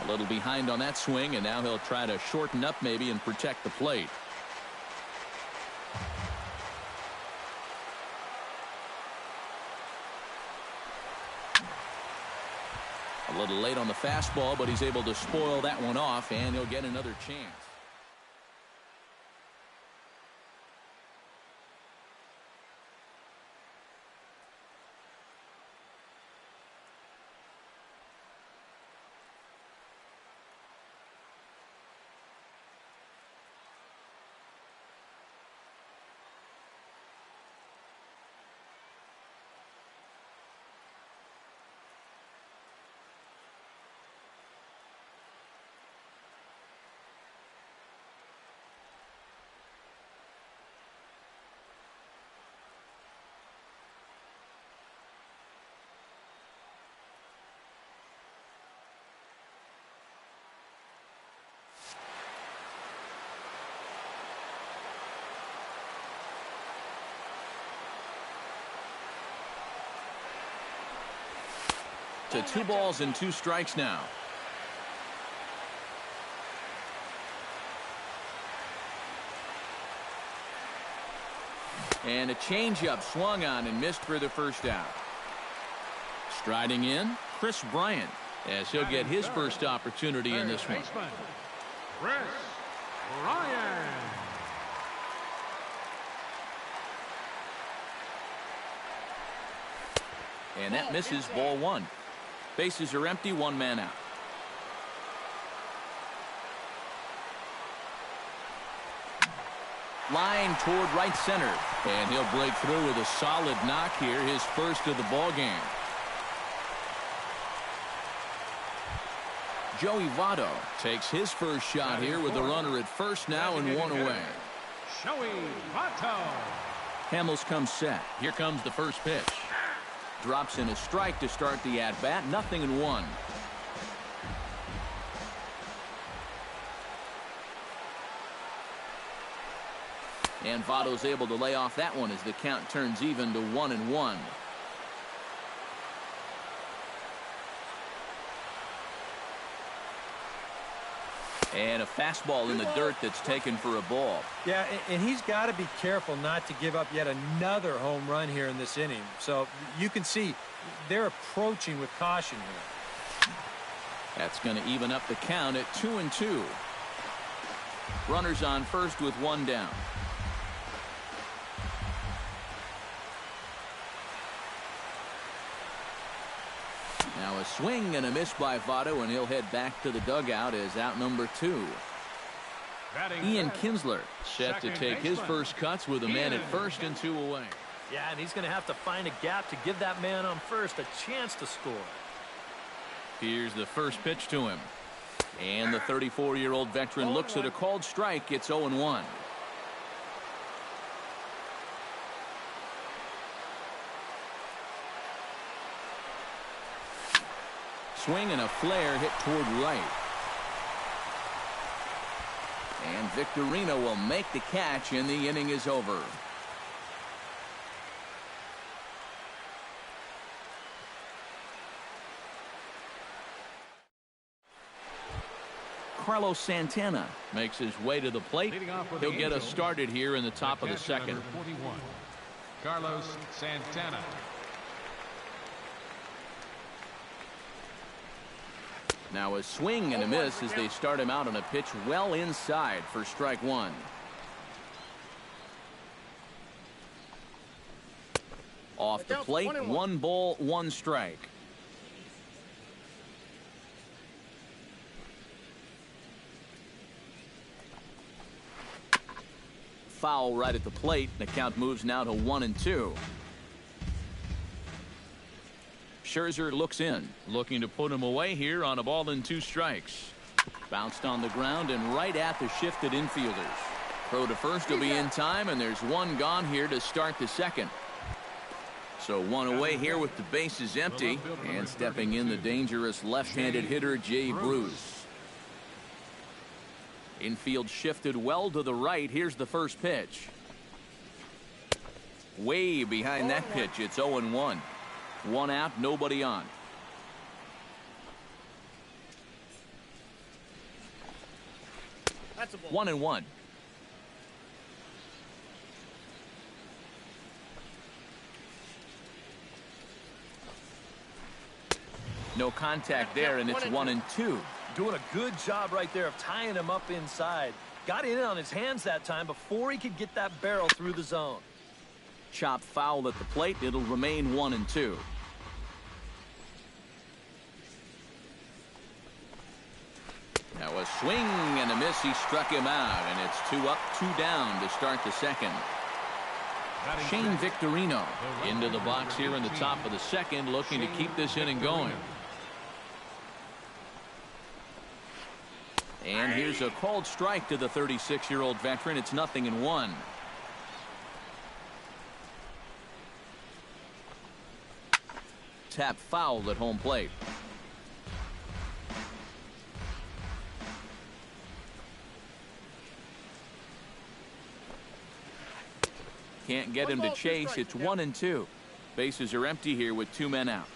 A little behind on that swing, and now he'll try to shorten up maybe and protect the plate. A little late on the fastball, but he's able to spoil that one off, and he'll get another chance. To 2 balls and 2 strikes now. And a changeup swung on and missed for the first out. Striding in, Chris Bryant, as he'll get his first opportunity in this one. Chris Bryant. And that misses, ball 1. Bases are empty, 1 man out. Line toward right center, and he'll break through with a solid knock here, his first of the ball game. Joey Votto takes his first shot here with a runner at first now and 1 away. Joey Votto. Hamels comes set. Here comes the first pitch. Drops in a strike to start the at-bat. 0-1. And Votto's able to lay off that one as the count turns even to 1-1. And a fastball in the dirt that's taken for a ball. Yeah, and he's got to be careful not to give up yet another home run here in this inning. So you can see they're approaching with caution here. That's going to even up the count at 2-2. Runners on first with 1 down. Now a swing and a miss by Votto, and he'll head back to the dugout as out number 2. Ian Kinsler set to take his first cuts with a man at first and 2 away. Yeah, and he's going to have to find a gap to give that man on first a chance to score. Here's the first pitch to him. And the 34-year-old veteran looks at a called strike. It's 0-1. Swing and a flare hit toward right. And Victorino will make the catch, and the inning is over. Carlos Santana makes his way to the plate. He'll get us started here in the top of the second. 41. Carlos Santana. Now a swing and a miss as they start him out on a pitch well inside for strike 1. Off the plate, 1 ball, 1 strike. Foul right at the plate. The count moves now to 1-2. Scherzer looks in, looking to put him away here on a ball and 2 strikes. Bounced on the ground and right at the shifted infielders. Throw to first will be in time, and there's 1 gone here to start the second. So 1 away here with the bases empty, and stepping in the dangerous left-handed hitter Jay Bruce. Infield shifted well to the right. Here's the first pitch. Way behind that pitch. It's 0-1. 1 out, nobody on. 1-1. No contact there, and it's 1-2. Doing a good job right there of tying him up inside. Got in on his hands that time before he could get that barrel through the zone. Chopped foul at the plate. It'll remain 1-2. Now a swing and a miss. He struck him out, and it's 2 up, 2 down to start the second. Shane Victorino into the box here in the top of the second, looking to keep this inning going. And here's a called strike to the 36-year-old veteran. It's 0-1. Tap foul at home plate. Can't get him to chase. It's 1-2. Bases are empty here with 2 men out.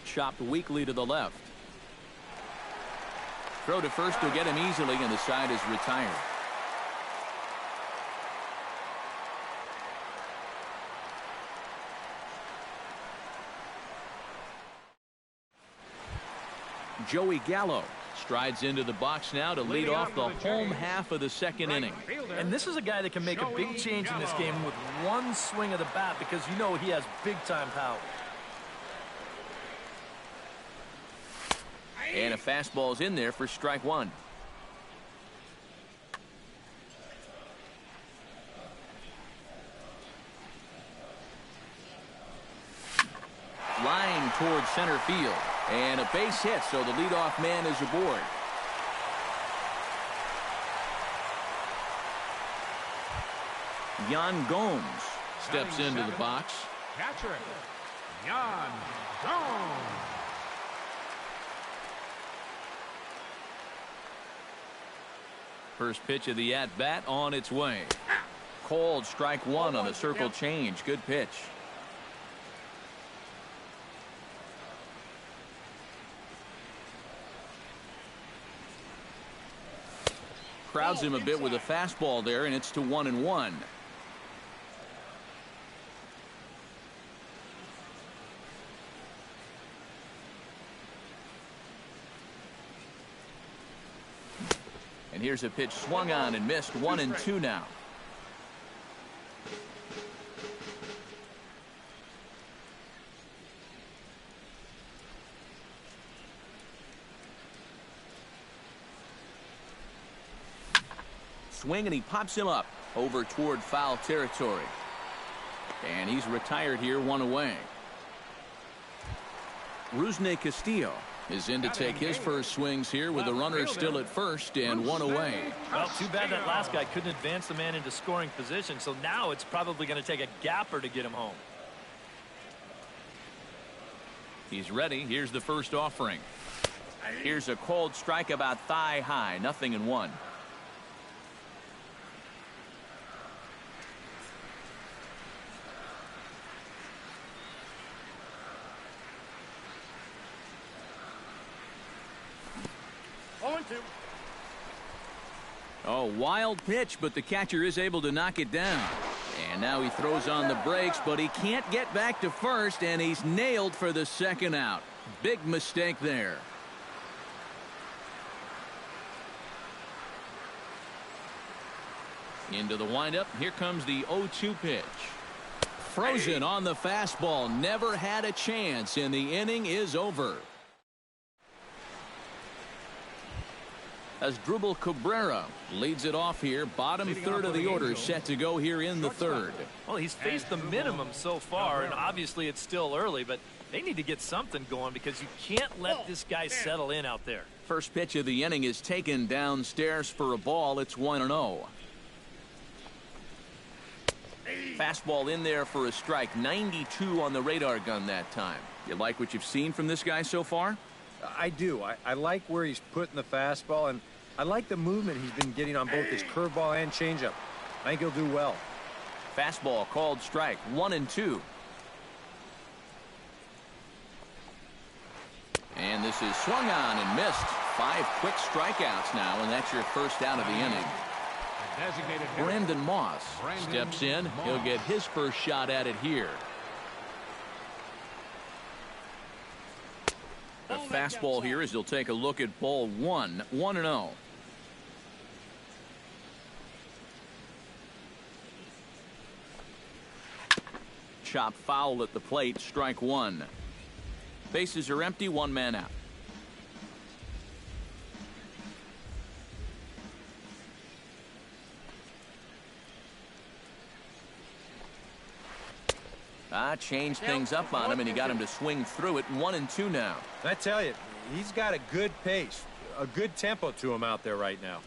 Chopped weakly to the left. Throw to first will get him easily, and the side is retired. Joey Gallo strides into the box now to lead off the home half of the second inning. And this is a guy that can make a big change in this game with one swing of the bat, because you know he has big-time power. And a fastball's in there for strike 1. Line towards center field. And a base hit, so the leadoff man is aboard. Yan Gomes steps into the box. Catcher, Yan Gomes. First pitch of the at-bat on its way. Called strike 1 on the circle change. Good pitch. Crowds him a bit with a fastball there, and it's to 1-1. And here's a pitch swung on and missed. 1-2 now. Swing, and he pops him up over toward foul territory. And he's retired here, 1 away. Rusney Castillo is in to take his first swings here with the runner still at first and 1 away. Well, too bad that last guy couldn't advance the man into scoring position, so now it's probably going to take a gapper to get him home. He's ready. Here's the first offering. Here's a cold strike about thigh high. 0-1. Oh, wild pitch, but the catcher is able to knock it down. And now he throws on the brakes, but he can't get back to first, and he's nailed for the second out. Big mistake there. Into the windup. Here comes the 0-2 pitch. Frozen on the fastball. Never had a chance, and the inning is over. As Drupal Cabrera leads it off here. Bottom third of the order set to go here in the third. Well, he's faced the minimum so far, and obviously it's still early, but they need to get something going because you can't let this guy settle in out there. First pitch of the inning is taken downstairs for a ball. It's 1-0. Fastball in there for a strike. 92 on the radar gun that time. You like what you've seen from this guy so far? I do. I like where he's putting the fastball, and I like the movement he's been getting on both his curveball and changeup. I think he'll do well. Fastball called strike. 1-2. And this this is swung on and missed. 5 quick strikeouts now, and that's your first out of the inning. Brandon Moss steps in. He'll get his first shot at it here. The fastball here as he'll take a look at ball 1, 1-0. Chop foul at the plate, strike 1. Bases are empty, 1 man out. Changed things up on him, and he got him to swing through it. 1-2 now. I tell you, he's got a good pace, a good tempo to him out there right now.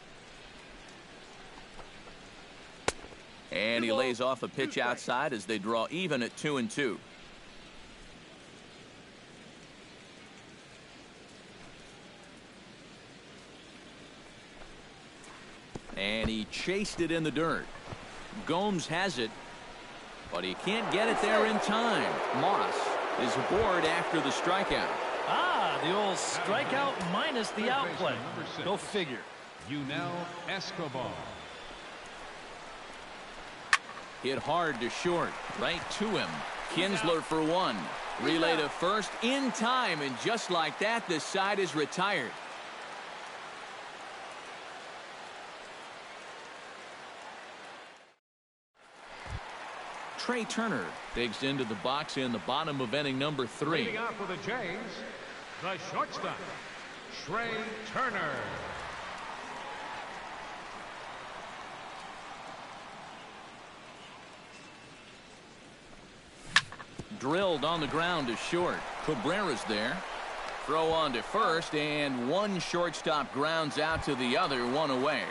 And he lays off a pitch outside as they draw even at 2-2. And he chased it in the dirt. Gomes has it, but he can't get it there in time. Moss is aboard after the strikeout. The old strikeout minus the outplay. Go figure. Escobar. Hit hard to short, right to him. Kinsler for 1. Relay to first in time, and just like that, the side is retired. Trey Turner digs into the box in the bottom of inning number 3. Leading off for the Jays, the shortstop, Trey Turner. Drilled on the ground to short. Cabrera's there. Throw on to first, and one shortstop grounds out to the other, 1 away.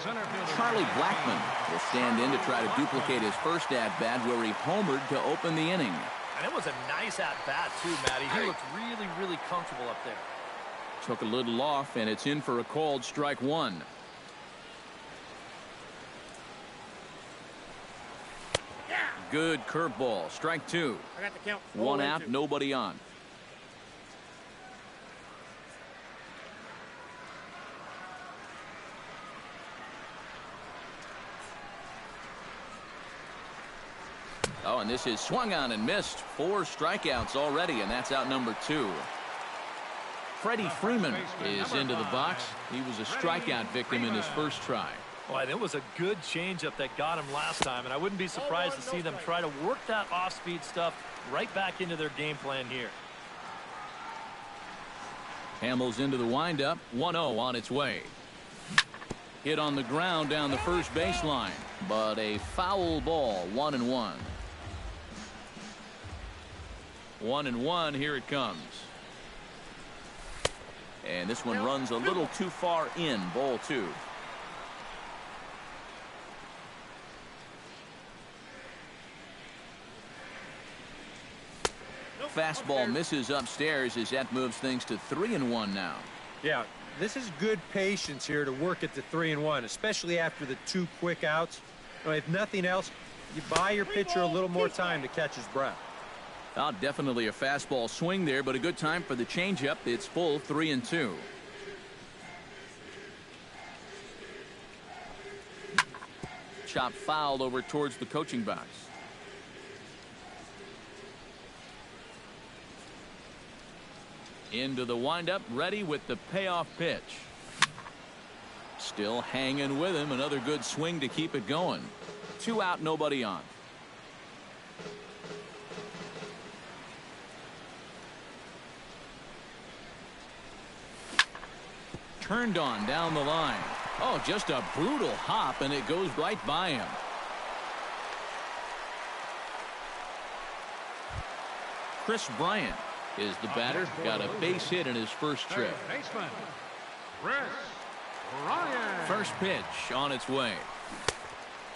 Charlie Blackmon will stand in to try to duplicate his first at-bat where he homered to open the inning. And it was a nice at-bat too, Matty. He looked really, really comfortable up there. Took a little off, and it's in for a called strike 1. Good curveball, strike 2. I got the count. 1 out, nobody on. Oh, and this is swung on and missed. 4 strikeouts already, and that's out number 2. Freddie Freeman is into the box. He was a strikeout victim in his first try. Boy, that was a good changeup that got him last time, and I wouldn't be surprised to see them try to work that off-speed stuff right back into their game plan here. Hamels into the windup. 1-0 on its way. Hit on the ground down the first baseline, but a foul ball. 1-1. 1-1. Here it comes. And this one runs a little too far in. Ball 2. Fastball misses upstairs as that moves things to 3-1 now. Yeah, this is good patience here to work at the 3-1, especially after the 2 quick outs. If nothing else, you buy your pitcher a little more time to catch his breath. Oh, definitely a fastball swing there, but a good time for the changeup. It's full 3-2. Chop fouled over towards the coaching box. Into the windup, ready with the payoff pitch. Still hanging with him. Another good swing to keep it going. 2 out, nobody on. Turned on down the line. Oh, just a brutal hop, and it goes right by him. Chris Bryant is the batter. Got a base hit in his first trip. Baseman, Chris Bryant. First pitch on its way.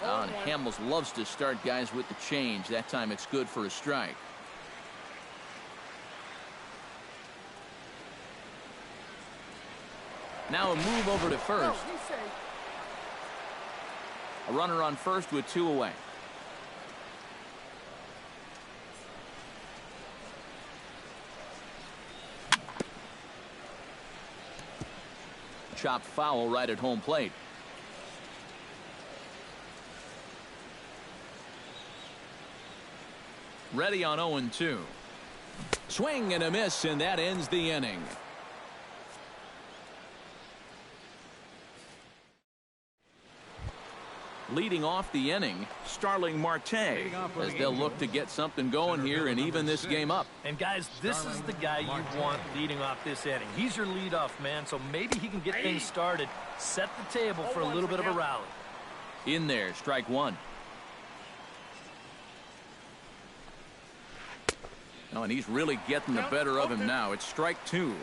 And Hamels loves to start guys with the change. That time it's good for a strike. Now a move over to first. A runner on first with 2 away. chopped foul right at home plate. Ready on 0-2. Swing and a miss, and that ends the inning. Leading off the inning, Starling Marte, as they'll look to get something going here and even this game up. And guys, this is the guy you want leading off this inning. He's your leadoff man, so maybe he can get things started, set the table for a little bit of a rally. In there, strike one. Oh, and he's really getting the better of him now. It's strike two.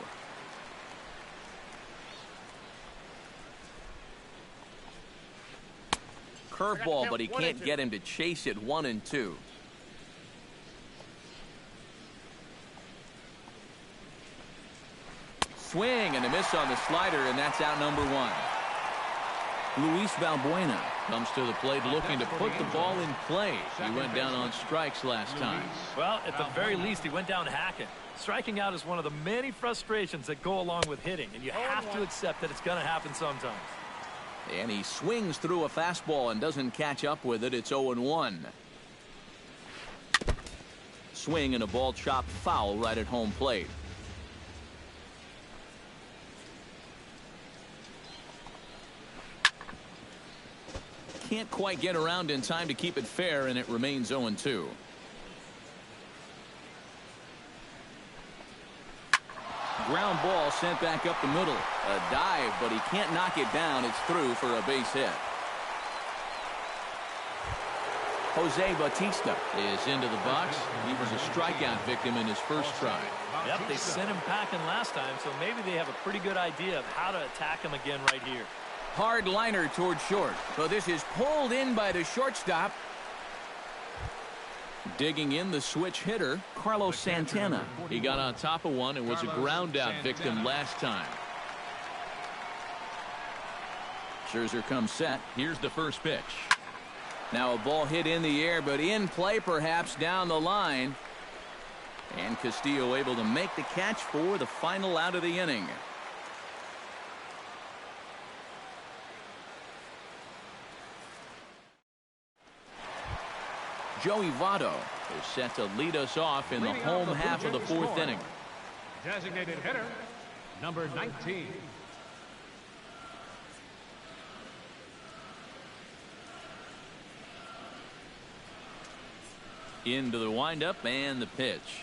Curveball, but he can't get him to chase it. 1-2. Swing and a miss on the slider, and that's out number one. Luis Valbuena comes to the plate looking to put the ball in play. He went down on strikes last time. Well, at the very least, he went down hacking. Striking out is one of the many frustrations that go along with hitting, and you have to accept that it's going to happen sometimes. And he swings through a fastball and doesn't catch up with it. It's 0-1. Swing and a ball chopped foul right at home plate. Can't quite get around in time to keep it fair, and it remains 0-2. Ground ball sent back up the middle. A dive, but he can't knock it down. It's through for a base hit. Jose Bautista is into the box. He was a strikeout victim in his first try. Yep, they sent him packing last time, so maybe they have a pretty good idea of how to attack him again right here. Hard liner toward short. So this is pulled in by the shortstop. Digging in the switch hitter, Carlos Santana. He got on top of one and was a ground out victim last time. Scherzer comes set. Here's the first pitch. Now a ball hit in the air, but in play perhaps down the line. And Castillo able to make the catch for the final out of the inning. Joey Votto is set to lead us off in the home half of the fourth inning. Designated hitter, number 19. Into the windup and the pitch.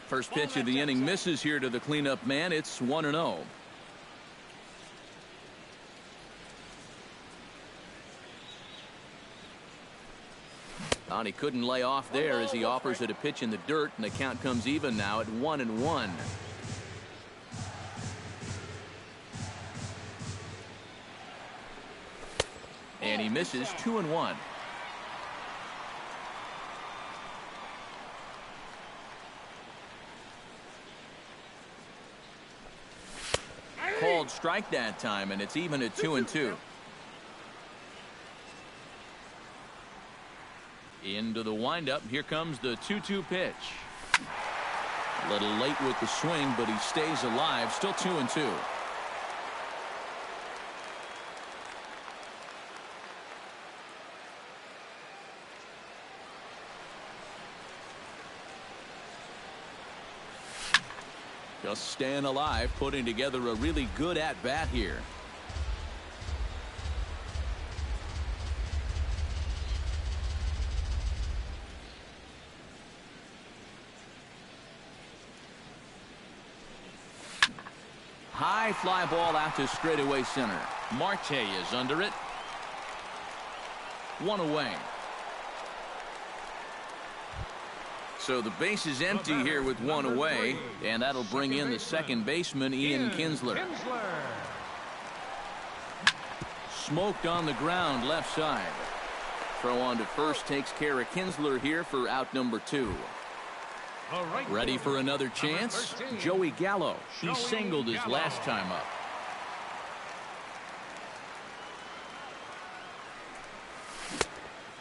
First pitch of the inning misses here to the cleanup man. It's 1-0. And he couldn't lay off there as he offers it a pitch in the dirt, and the count comes even now at 1-1. And he misses. 2-1. Called strike that time, and it's even at 2-2. Into the windup. Here comes the 2-2 pitch. A little late with the swing, but he stays alive. Still 2-2. Just staying alive, putting together a really good at-bat here. High fly ball out to straightaway center. Marte is under it. One away. So the base is empty here with one away, and that'll bring in the second baseman, Ian Kinsler. Smoked on the ground left side. Throw on to first takes care of Kinsler here for out number 2. Ready for another chance? Joey Gallo. He singled his last time up.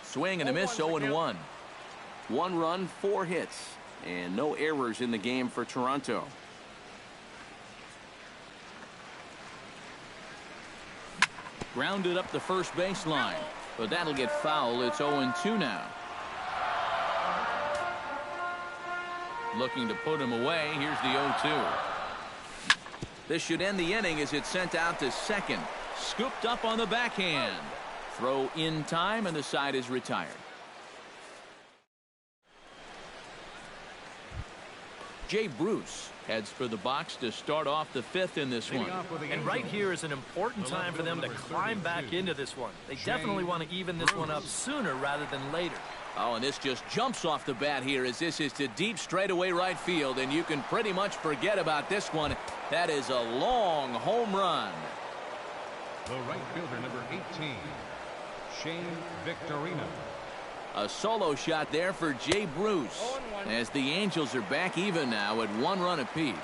Swing and a miss. 0-1. 1 run, 4 hits, and no errors in the game for Toronto. Grounded up the first baseline, but that'll get foul. It's 0-2 now. Looking to put him away. Here's the 0-2. This should end the inning as it's sent out to second. Scooped up on the backhand. Throw in time, and the side is retired. Jay Bruce heads for the box to start off the fifth in this one. And right here is an important time for them to climb back into this one. They definitely want to even this one up sooner rather than later. Oh, and this just jumps off the bat here as this is to deep straightaway right field, and you can pretty much forget about this one. That is a long home run. The right fielder, number 18, Shane Victorino. A solo shot there for Jay Bruce as the Angels are back even now at 1 run apiece.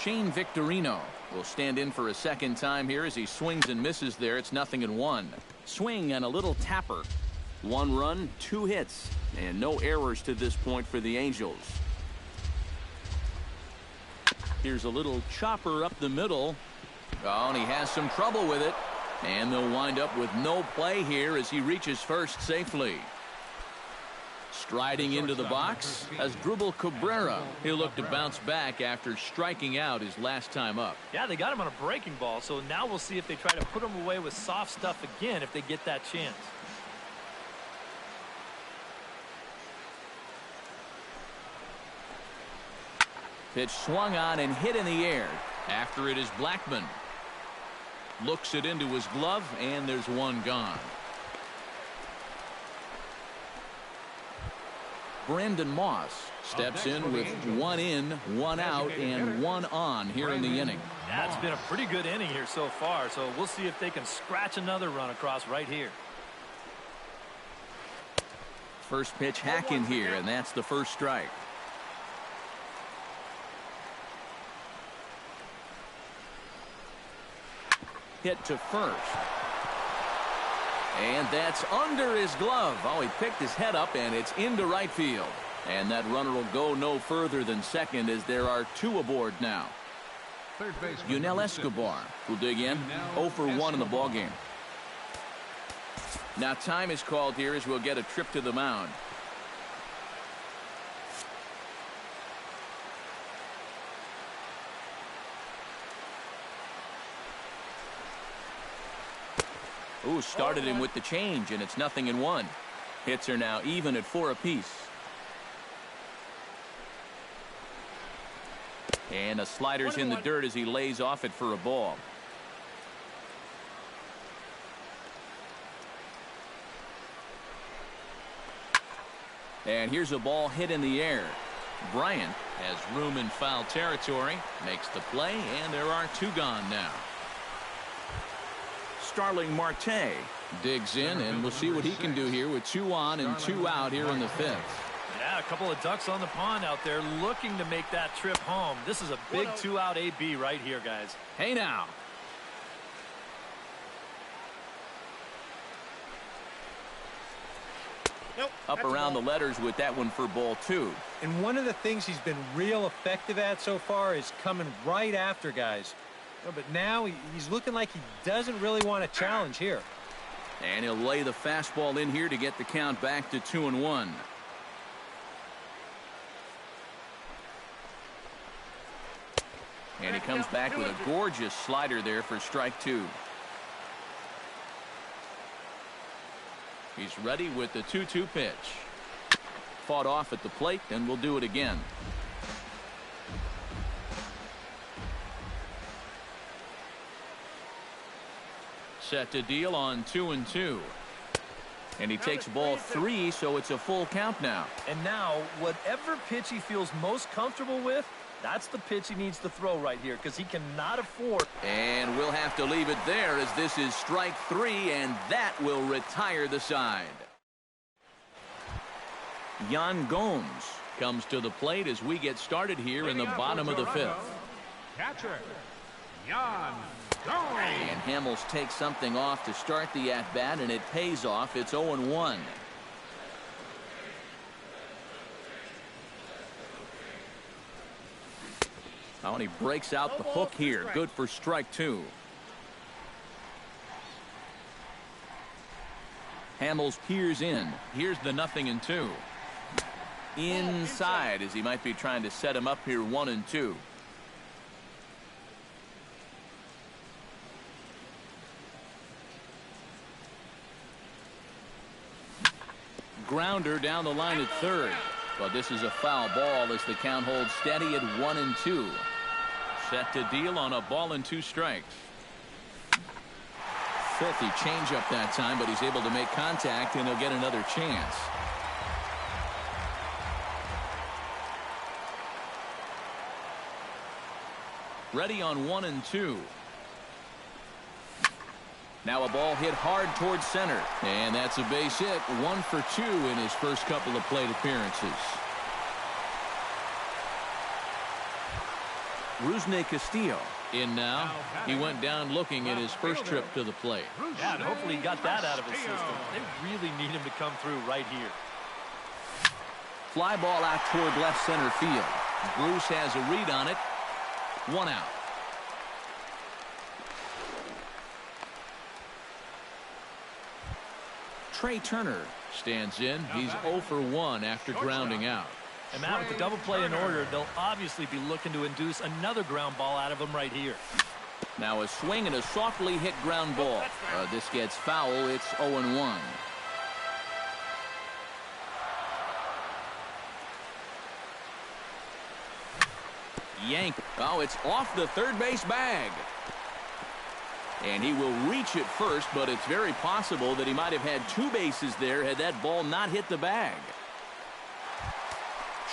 Shane Victorino will stand in for a second time here as he swings and misses there. It's 0-1. Swing and a little tapper. 1 run, 2 hits, and no errors to this point for the Angels. Here's a little chopper up the middle. Oh, and he has some trouble with it. And they'll wind up with no play here as he reaches first safely. Striding into the box as Drupal Cabrera. He'll look to bounce back after striking out his last time up. Yeah, they got him on a breaking ball, so now we'll see if they try to put him away with soft stuff again if they get that chance. Pitch swung on and hit in the air. After it is Blackman. Looks it into his glove, and there's one gone. Brandon Moss steps in with 1 in, 1 out, and 1 on here in the inning. Yeah, it's been a pretty good inning here so far, so we'll see if they can scratch another run across right here. First pitch hacking here, and that's the first strike. Hit to first. And that's under his glove. Oh, he picked his head up, and it's into right field. And that runner will go no further than second as there are 2 aboard now. Yunel Escobar will dig in. 0 for 1 in the ballgame. Now time is called here as we'll get a trip to the mound. Ooh, started him with the change, and it's 0-1. Hits are now even at 4 apiece. And a slider's in the dirt as he lays off it for a ball. And here's a ball hit in the air. Bryant has room in foul territory, makes the play, and there are 2 gone now. Starling Marte digs in, and we'll see what he can do here with 2 on and 2 out here in the 5th. Yeah, a couple of ducks on the pond out there looking to make that trip home. This is a big 2-out AB right here, guys. Hey now. Up around the letters with that one for ball 2. And one of the things he's been real effective at so far is coming right after guys. But now he's looking like he doesn't really want to challenge here. And he'll lay the fastball in here to get the count back to 2-1. And he comes back with a gorgeous slider there for strike 2. He's ready with the 2-2 pitch. Fought off at the plate, and we'll do it again. Set to deal on 2-2. And he takes ball 3, so it's a full count now. And now, whatever pitch he feels most comfortable with, that's the pitch he needs to throw right here because he cannot afford. And we'll have to leave it there as this is strike 3, and that will retire the side. Yan Gomes comes to the plate as we get started here in the bottom of the 5th. Catcher, Yan Gomes. And Hamels takes something off to start the at-bat, and it pays off. It's 0-1. Oh, and he breaks out the hook here. Good for strike 2. Hamels peers in. Here's the 0-2. Inside, as he might be trying to set him up here 1-2. Grounder down the line at third. But this is a foul ball as the count holds steady at 1-2. Set to deal on a ball and 2 strikes. Filthy changeup that time, but he's able to make contact, and he'll get another chance. Ready on 1-2. Now a ball hit hard towards center. And that's a base hit. 1 for 2 in his first couple of plate appearances. Rusney Castillo in now. He went down looking at his first trip to the plate. Yeah, and hopefully he got that out of his system. They really need him to come through right here. Fly ball out toward left center field. Bruce has a read on it. 1 out. Trey Turner stands in. He's 0 for 1 after grounding out. And Matt, with the double play in order, they'll obviously be looking to induce another ground ball out of him right here. Now a swing and a softly hit ground ball. This gets foul. It's 0-1. Yank. Oh, it's off the third base bag. And he will reach it first, but it's very possible that he might have had 2 bases there had that ball not hit the bag.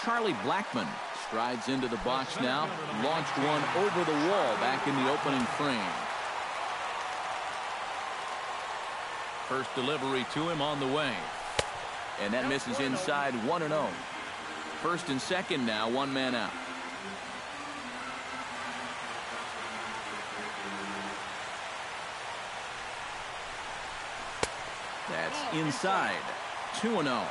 Charlie Blackmon strides into the box now. Launched one over the wall back in the opening frame. First delivery to him on the way. And that misses inside 1-0. First and second now, 1 man out. That's inside. 2-0.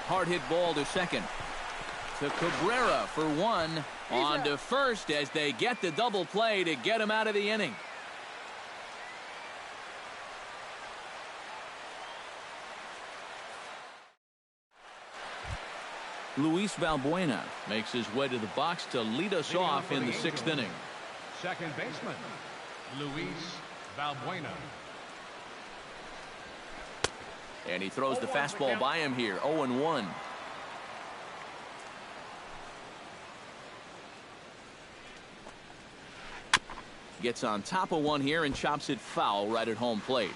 Hard hit ball to second. To Cabrera for 1. On to first as they get the double play to get him out of the inning. Luis Valbuena makes his way to the box to lead us off in the 6th inning. Second baseman, Luis Valbuena. And he throws the fastball by him here. 0-1. Gets on top of one here and chops it foul right at home plate.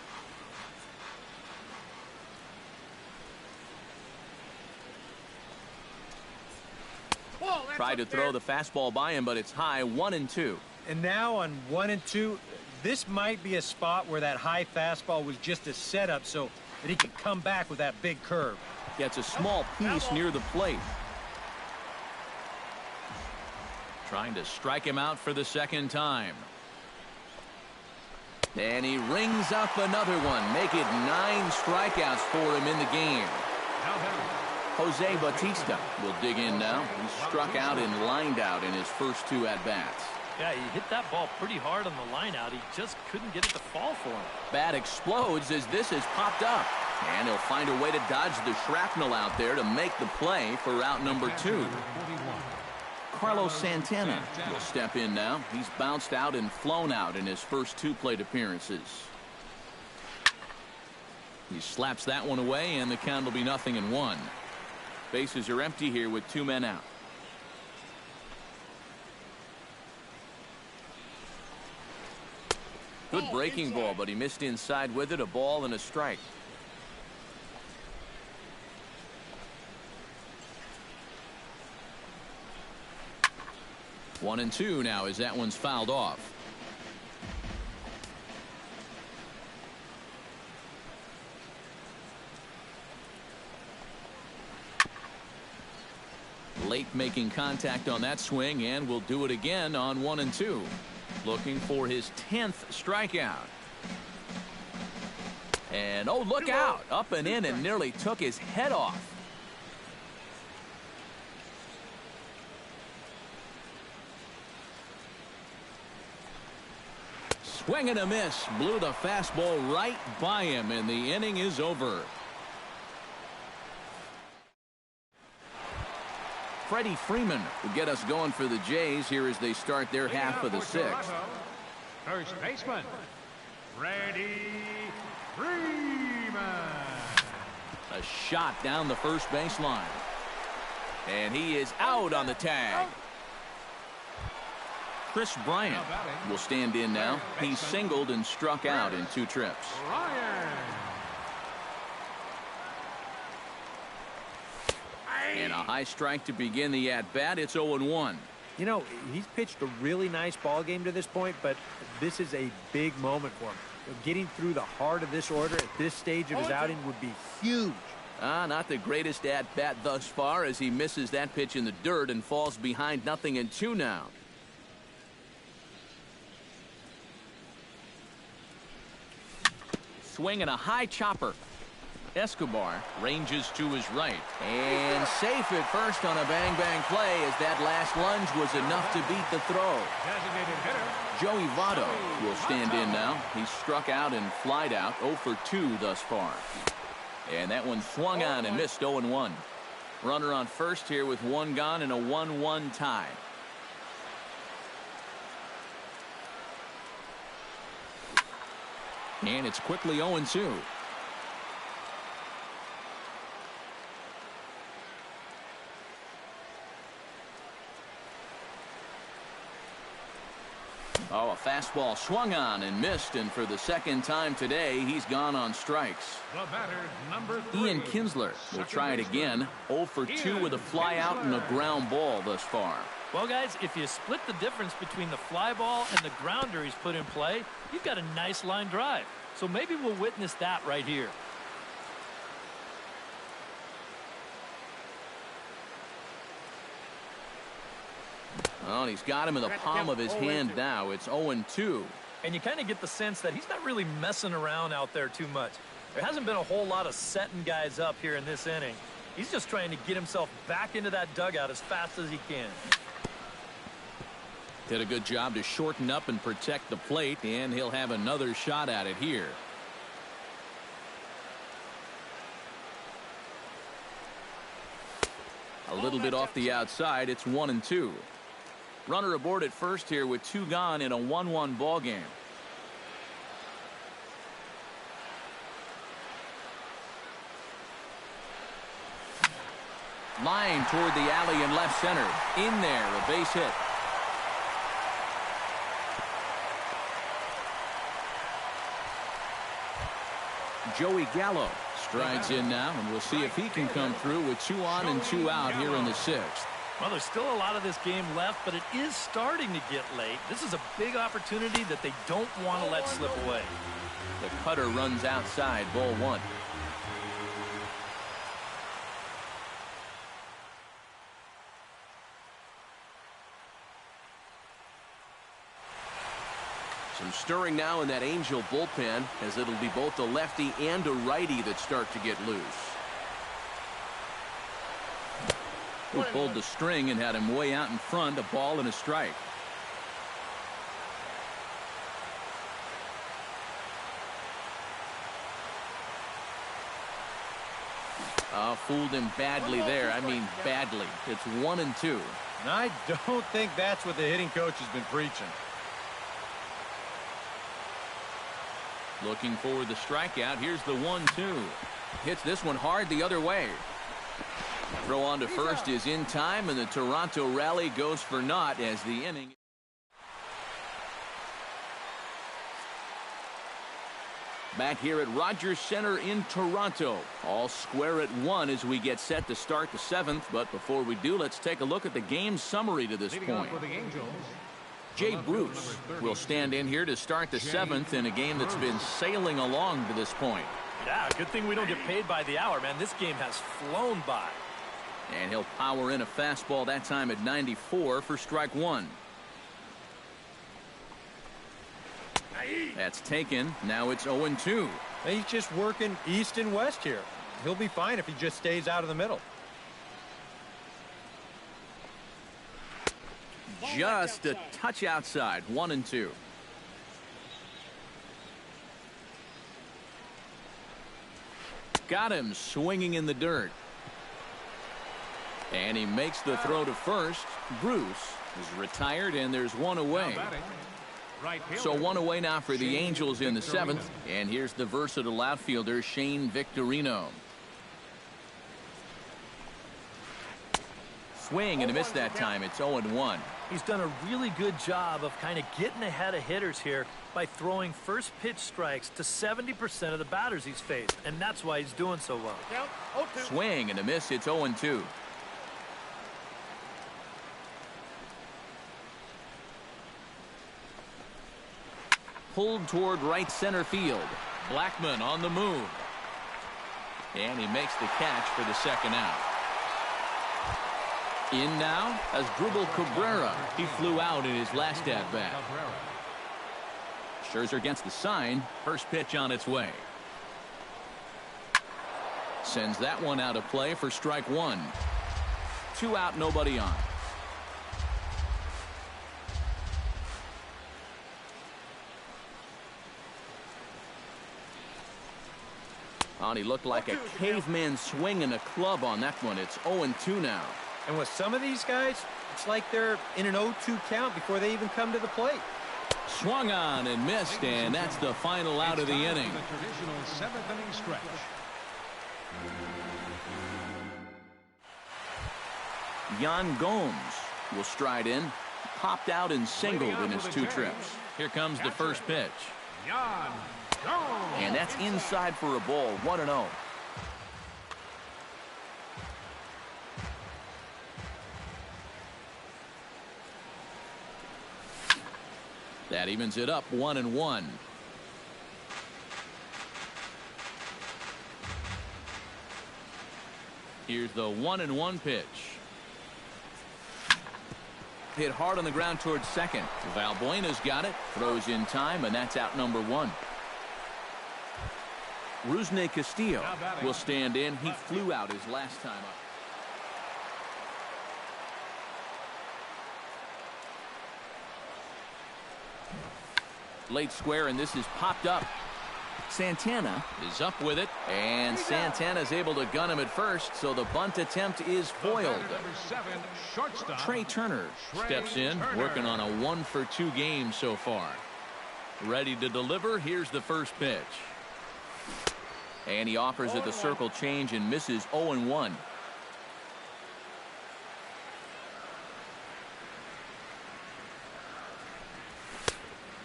Tried to throw the fastball by him, but it's high. 1-2. And now on 1-2, this might be a spot where that high fastball was just a setup so that he could come back with that big curve. Gets a small piece near the plate. Trying to strike him out for the second time. And he rings up another one. Make it 9 strikeouts for him in the game. Jose Bautista will dig in now. He struck out and lined out in his first 2 at-bats. Yeah, he hit that ball pretty hard on the line out. He just couldn't get it to fall for him. Bat explodes as this has popped up. And he'll find a way to dodge the shrapnel out there to make the play for out number 2. Carlos Santana will step in now. He's bounced out and flown out in his first 2 plate appearances. He slaps that one away, and the count will be 0-1. Bases are empty here with 2 men out. Good breaking ball, but he missed inside with it. A ball and a strike. One and 2 now as that one's fouled off. Late making contact on that swing, and will do it again on 1 and 2. Looking for his 10th strikeout. And oh, look out. Up and in and nearly took his head off. Swing and a miss. Blew the fastball right by him, and the inning is over. Freddie Freeman will get us going for the Jays here as they start their half of the sixth. First baseman, Freddie Freeman. A shot down the first baseline. And he is out on the tag. Chris Bryant will stand in now. He singled and struck out in 2 trips. And a high strike to begin the at-bat. It's 0-1. You know, he's pitched a really nice ball game to this point, but this is a big moment for him. Getting through the heart of this order at this stage of his outing would be huge. Not the greatest at-bat thus far as he misses that pitch in the dirt and falls behind 0-2 now. Swing and a high chopper. Escobar ranges to his right. And safe at first on a bang-bang play as that last lunge was enough to beat the throw. Designated hitter, Joey Votto will stand in now. He struck out and flied out 0 for 2 thus far. And that one swung on and missed 0-1. Runner on first here with 1 gone and a 1-1 tie. And it's quickly 0-2. Oh, a fastball swung on and missed, and for the second time today, he's gone on strikes. the batter, number 3. Ian Kinsler will try it again. 0 for 2 with a fly out and a ground ball thus far. Well, guys, if you split the difference between the fly ball and the grounder he's put in play, you've got a nice line drive. So maybe we'll witness that right here. Oh, and he's got him in the palm of his hand now. It's 0-2. And you kind of get the sense that he's not really messing around out there too much. There hasn't been a whole lot of setting guys up here in this inning. He's just trying to get himself back into that dugout as fast as he can. Did a good job to shorten up and protect the plate, and he'll have another shot at it here. A little bit off the outside. It's 1-2. Runner aboard at first here with 2 gone in a 1-1 ball game. Line toward the alley in left center. In there, a base hit. Joey Gallo strides in now, and we'll see if he can come through with 2 on and 2 out here in the 6th. Well, there's still a lot of this game left, but it is starting to get late. This is a big opportunity that they don't want to let slip away. The cutter runs outside, ball 1. Some stirring now in that Angel bullpen, as it'll be both a lefty and a righty that start to get loose. Who pulled the string and had him way out in front, a ball and a strike. Fooled him badly there. I mean badly. It's 1-2. And I don't think that's what the hitting coach has been preaching. Looking for the strikeout. Here's the 1-2. Hits this one hard the other way. Throw on to first is in time, and the Toronto rally goes for naught as the inning. Back here at Rogers Center in Toronto. All square at 1 as we get set to start the 7th. But before we do, let's take a look at the game summary to this point. Jay Bruce will stand in here to start the 7th in a game that's been sailing along to this point. Yeah, good thing we don't get paid by the hour, man. This game has flown by. And he'll power in a fastball that time at 94 for strike 1. That's taken. Now it's 0-2. He's just working east and west here. He'll be fine if he just stays out of the middle. Just a touch outside. 1-2. Got him swinging in the dirt. And he makes the throw to first. Bruce is retired, and there's one away. So one away now for the Angels in the seventh. And here's the versatile outfielder, Shane Victorino. Swing and a miss that time. It's 0-1. He's done a really good job of kind of getting ahead of hitters here by throwing first pitch strikes to 70% of the batters he's faced, and that's why he's doing so well. Swing and a miss. It's 0-2. Pulled toward right center field. Blackmon on the move. And he makes the catch for the second out. In now as Dribble Cabrera. He flew out in his last at-bat. Scherzer gets the sign. First pitch on its way. Sends that one out of play for strike one. 2 out, nobody on. Oh, he looked like a caveman swinging a club on that one. It's 0-2 now. And with some of these guys, it's like they're in an 0-2 count before they even come to the plate. Swung on and missed, and that's the final out of the inning. The traditional 7th inning stretch. Yan Gomes will stride in. Popped out and singled in his 2 trips. Here comes the first pitch. Yan Gomes. And that's inside for a ball. 1-0. That evens it up 1-1. Here's the 1-1 pitch. Hit hard on the ground towards second. Valbuena's got it. Throws in time, and that's out number 1. Rusney Castillo will stand in. He flew out his last time up. Late square, and this is popped up. Santana is up with it, and Santana's able to gun him at first, so the bunt attempt is foiled. Trey Turner steps in, working on a 1-for-2 game so far. Ready to deliver. Here's the first pitch. And he offers it the circle change and misses. 0-1.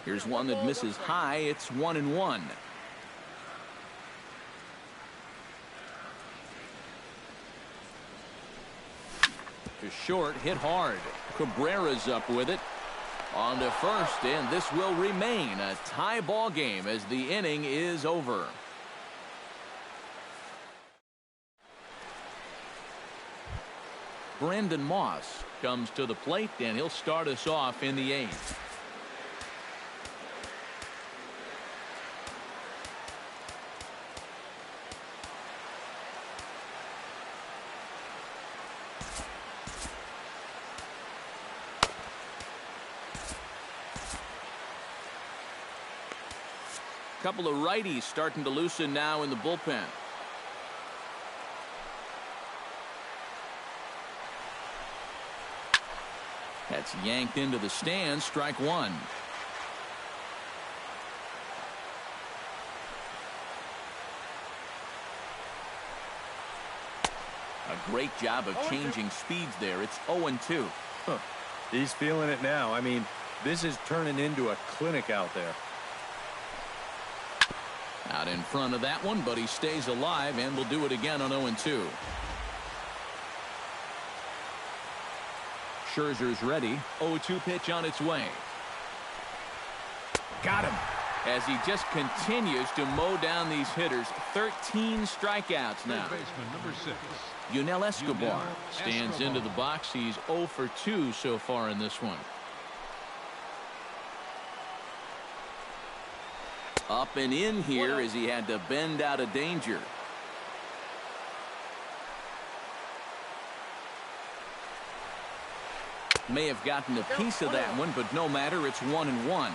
Here's one that misses high. It's 1-1. To short, hit hard. Cabrera's up with it. On to first, and this will remain a tie ball game as the inning is over. Brandon Moss comes to the plate, and he'll start us off in the 8th. Couple of righties starting to loosen now in the bullpen. That's yanked into the stands. Strike one. A great job of changing speeds there. It's 0-2. He's feeling it now. I mean, this is turning into a clinic out there. Out in front of that one, but he stays alive and will do it again on 0-2. Scherzer's ready. 0-2 pitch on its way. Got him. As he just continues to mow down these hitters. 13 strikeouts now. Number 6. Yunel Escobar stands into the box. He's 0-for-2 so far in this one. Up and in here as he had to bend out of danger. May have gotten a piece of that one, but no matter. It's 1-1.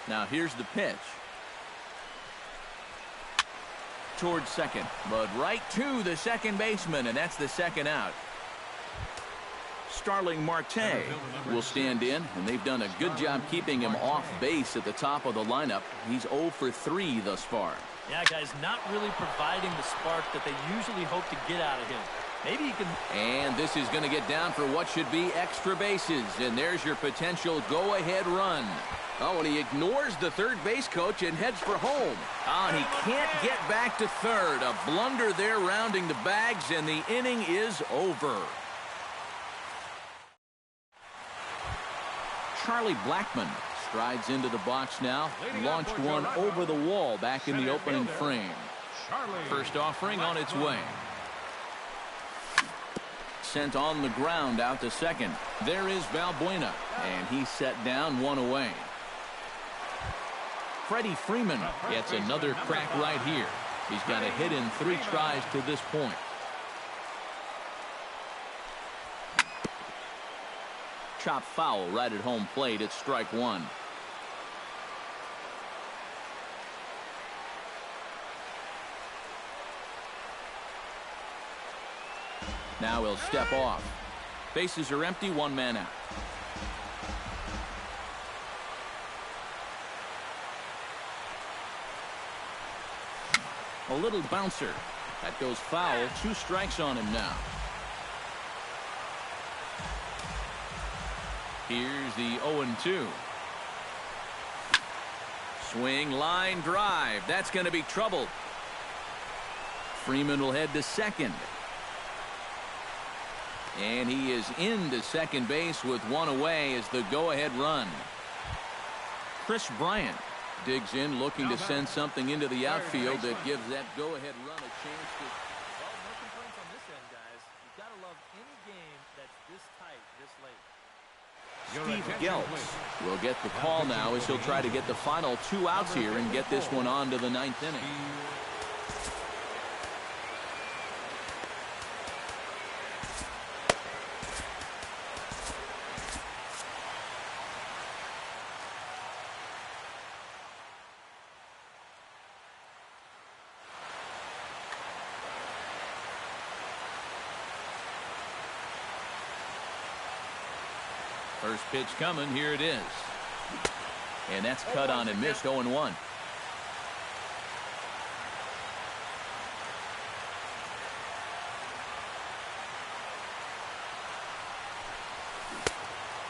Now here's the pitch. towards second, but right to the second baseman, and that's the second out. Starling Marte will stand in, and they've done a good job keeping him off base at the top of the lineup. He's 0 for 3 thus far. Yeah, guys, not really providing the spark that they usually hope to get out of him. Maybe he can... And this is going to get down for what should be extra bases, and there's your potential go-ahead run. Oh, and he ignores the third base coach and heads for home. And he can't get back to third. A blunder there rounding the bags, and the inning is over. Charlie Blackmon strides into the box now. Launched one over the wall back in the opening frame. First offering on its way. Sent on the ground out to second. There is Valbuena, and he's set down, one away. Freddie Freeman gets another crack right here. He's got a hit in 3 tries to this point. Chop foul right at home plate. It's strike 1. Now he'll step off. Bases are empty, 1 man out. A little bouncer. That goes foul. 2 strikes on him now. Here's the 0-2. Swing, line, drive. That's going to be trouble. Freeman will head to second. And he is into second base with 1 away as the go-ahead run. Chris Bryant digs in, looking to send something into the outfield that gives that go-ahead run a chance to... Well, no complaints on this end, guys. You've got to love any game that's this tight, this late. Steve Geltz will get the call now as he'll try to get the final 2 outs here and get this one on to the 9th inning. First pitch coming. Here it is. And that's cut on and missed. 0-1.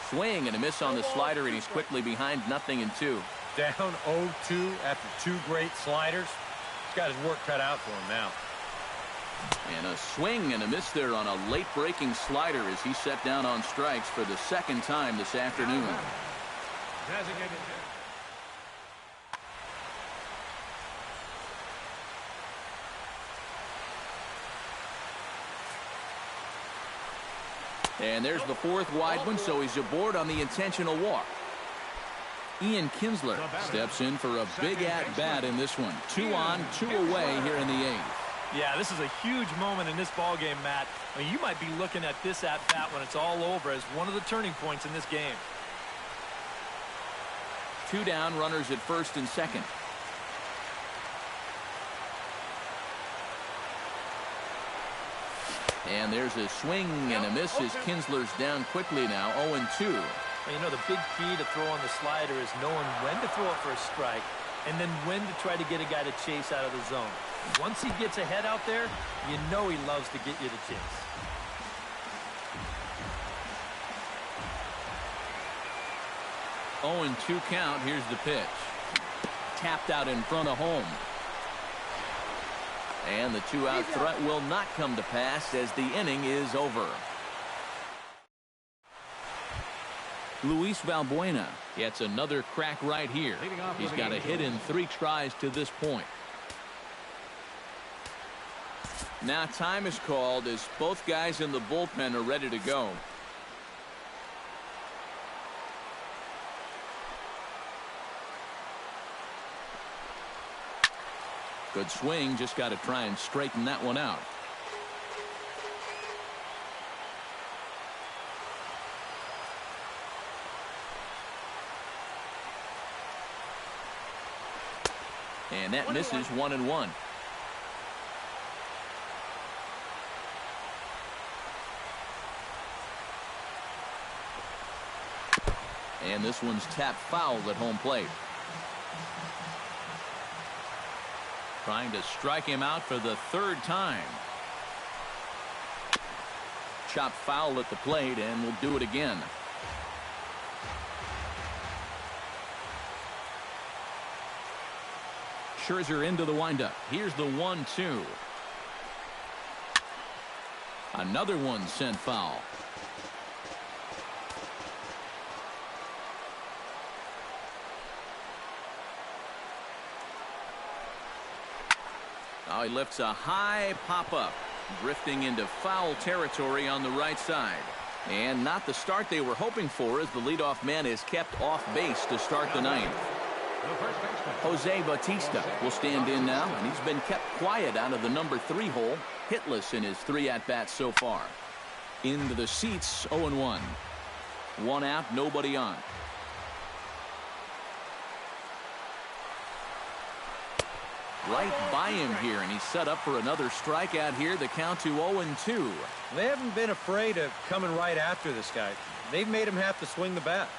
Swing and a miss on the slider, and he's quickly behind 0-2. Down 0-2 after 2 great sliders. He's got his work cut out for him now. And a swing and a miss there on a late breaking slider as he set down on strikes for the 2nd time this afternoon. And there's the 4th wide one, so he's aboard on the intentional walk. Ian Kinsler steps in for a big at-bat in this one. 2 on, 2 away here in the 8th. Yeah, this is a huge moment in this ball game, Matt. I mean, you might be looking at this at-bat when it's all over as one of the turning points in this game. 2 down, runners at first and second. And there's a swing and a miss as Kinsler's down quickly now. 0-2. Well, you know, the big key to throw on the slider is knowing when to throw it for a strike and then when to try to get a guy to chase out of the zone. Once he gets ahead out there, you know he loves to get you to chase. Oh, and 2 count. Here's the pitch. Tapped out in front of home. And the 2-out threat will not come to pass as the inning is over. Luis Valbuena gets another crack right here. He's got a hit in 3 tries to this point. Now time is called as both guys in the bullpen are ready to go. Good swing, just got to try and straighten that one out. And that misses 1-1. And this one's tapped foul at home plate. Trying to strike him out for the third time. Chopped foul at the plate, and we'll do it again. Scherzer into the windup. Here's the 1-2. Another one sent foul. Now he lifts a high pop-up, drifting into foul territory on the right side. And not the start they were hoping for, as the leadoff man is kept off base to start the ninth. Jose Bautista will stand in now, and he's been kept quiet out of the number 3 hole, hitless in his 3 at-bats so far. Into the seats, 0-1. 1 out, nobody on. Right by him here, and he's set up for another strikeout here. The count to 0-2. They haven't been afraid of coming right after this guy. They've made him have to swing the bat.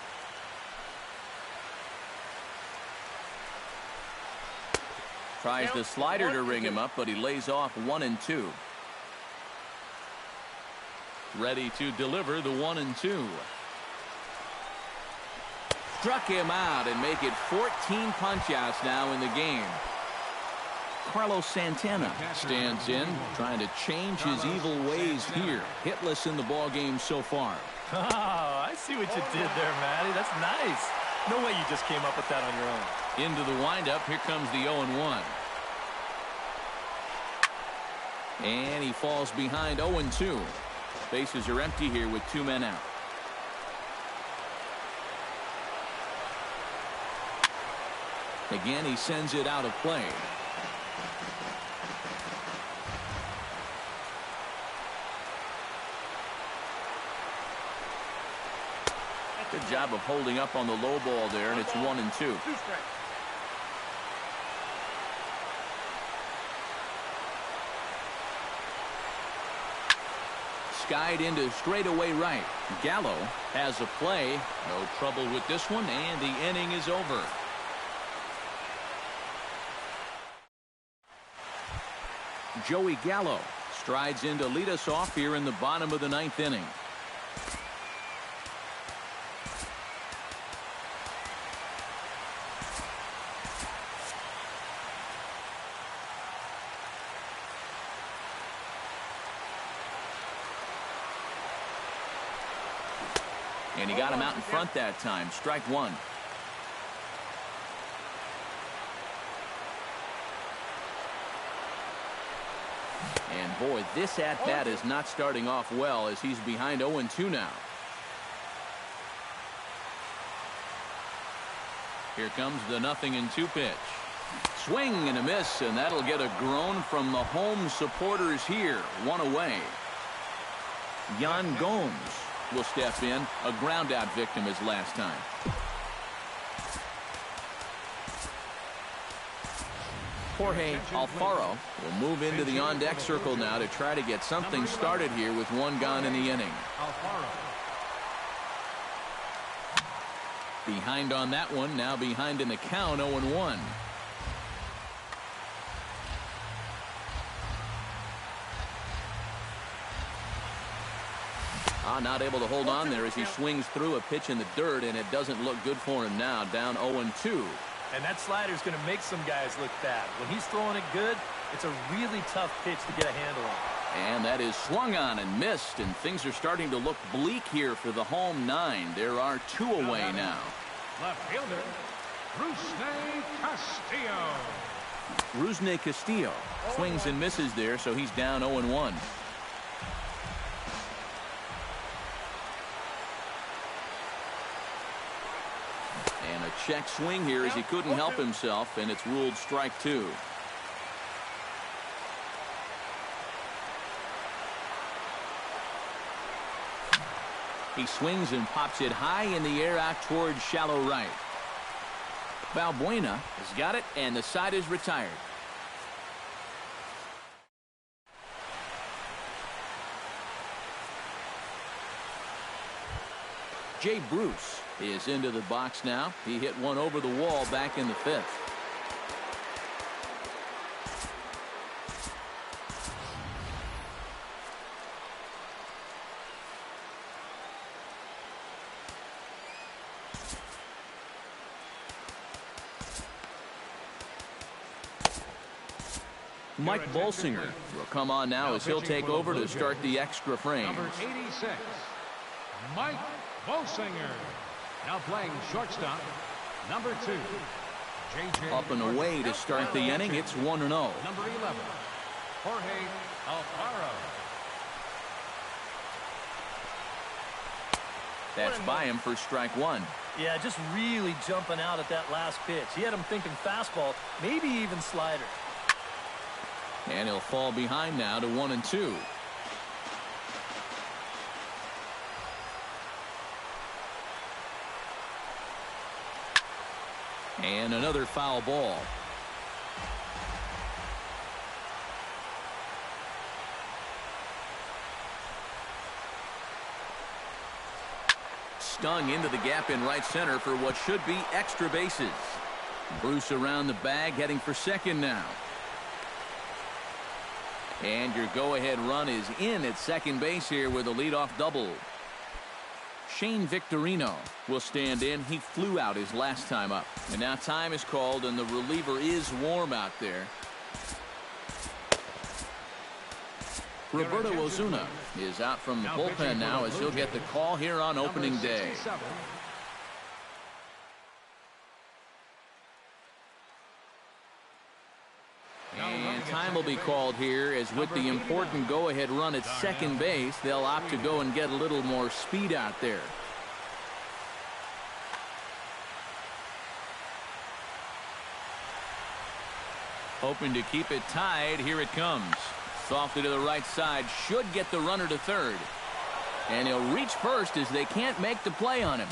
Tries the slider to ring him up, but he lays off 1-2. Ready to deliver the 1-2. Struck him out and make it 14 punch-outs now in the game. Carlos Santana stands in, trying to change his evil ways here. Hitless in the ball game so far. Oh, I see what you did there, Matty. That's nice. No way you just came up with that on your own. Into the windup. Here comes the 0-1. And he falls behind 0-2. Bases are empty here with 2 men out. Again, he sends it out of play. Good job of holding up on the low ball there, and it's 1-2. Skied into straightaway right. Gallo has a play. No trouble with this one, and the inning is over. Joey Gallo strides in to lead us off here in the bottom of the 9th inning. And he got him out in front that time. Strike 1. And boy, this at-bat is not starting off well, as he's behind 0-2 now. Here comes the 0-2 pitch. Swing and a miss, and that'll get a groan from the home supporters here. 1 away. Yan Gomes will step in. A ground out victim his last time. Jorge Alfaro will move into the on-deck circle now to try to get something started here with 1 gone in the inning. Behind on that one, now behind in the count, 0-1. Not able to hold on there as he swings through a pitch in the dirt, and it doesn't look good for him now. Down 0-2. And that slider's going to make some guys look bad. When he's throwing it good, it's a really tough pitch to get a handle on. And that is swung on and missed, and things are starting to look bleak here for the home 9. There are 2 away now. Left fielder, Rusney Castillo swings and misses there, so he's down 0-1. And a check swing here as he couldn't help himself, and it's ruled strike 2. He swings and pops it high in the air out towards shallow right. Valbuena has got it, and the side is retired. Jay Bruce is into the box now. He hit one over the wall back in the fifth. Mike Bolsinger will come on now as he'll take over to start the extra frame. Number 86, Mike Bolsinger. Now playing shortstop, number 2, J.J. Up and away to start the inning. It's 1-0. Number 11, Jorge Alfaro. That's by him for strike one. Yeah, just really jumping out at that last pitch. He had him thinking fastball, maybe even slider. And he'll fall behind now to 1-2. And another foul ball. Stung into the gap in right center for what should be extra bases. Bruce around the bag, heading for second now. And your go-ahead run is in at second base here with a leadoff double. Shane Victorino will stand in. He flew out his last time up. And now time is called, and the reliever is warm out there. Roberto Ozuna is out from the bullpen now as he'll get the call here on opening day. And time will be called here as with the important go-ahead run at second base, they'll opt to go and get a little more speed out there. Hoping to keep it tied. Here it comes. Softly to the right side. Should get the runner to third. And he'll reach first as they can't make the play on him.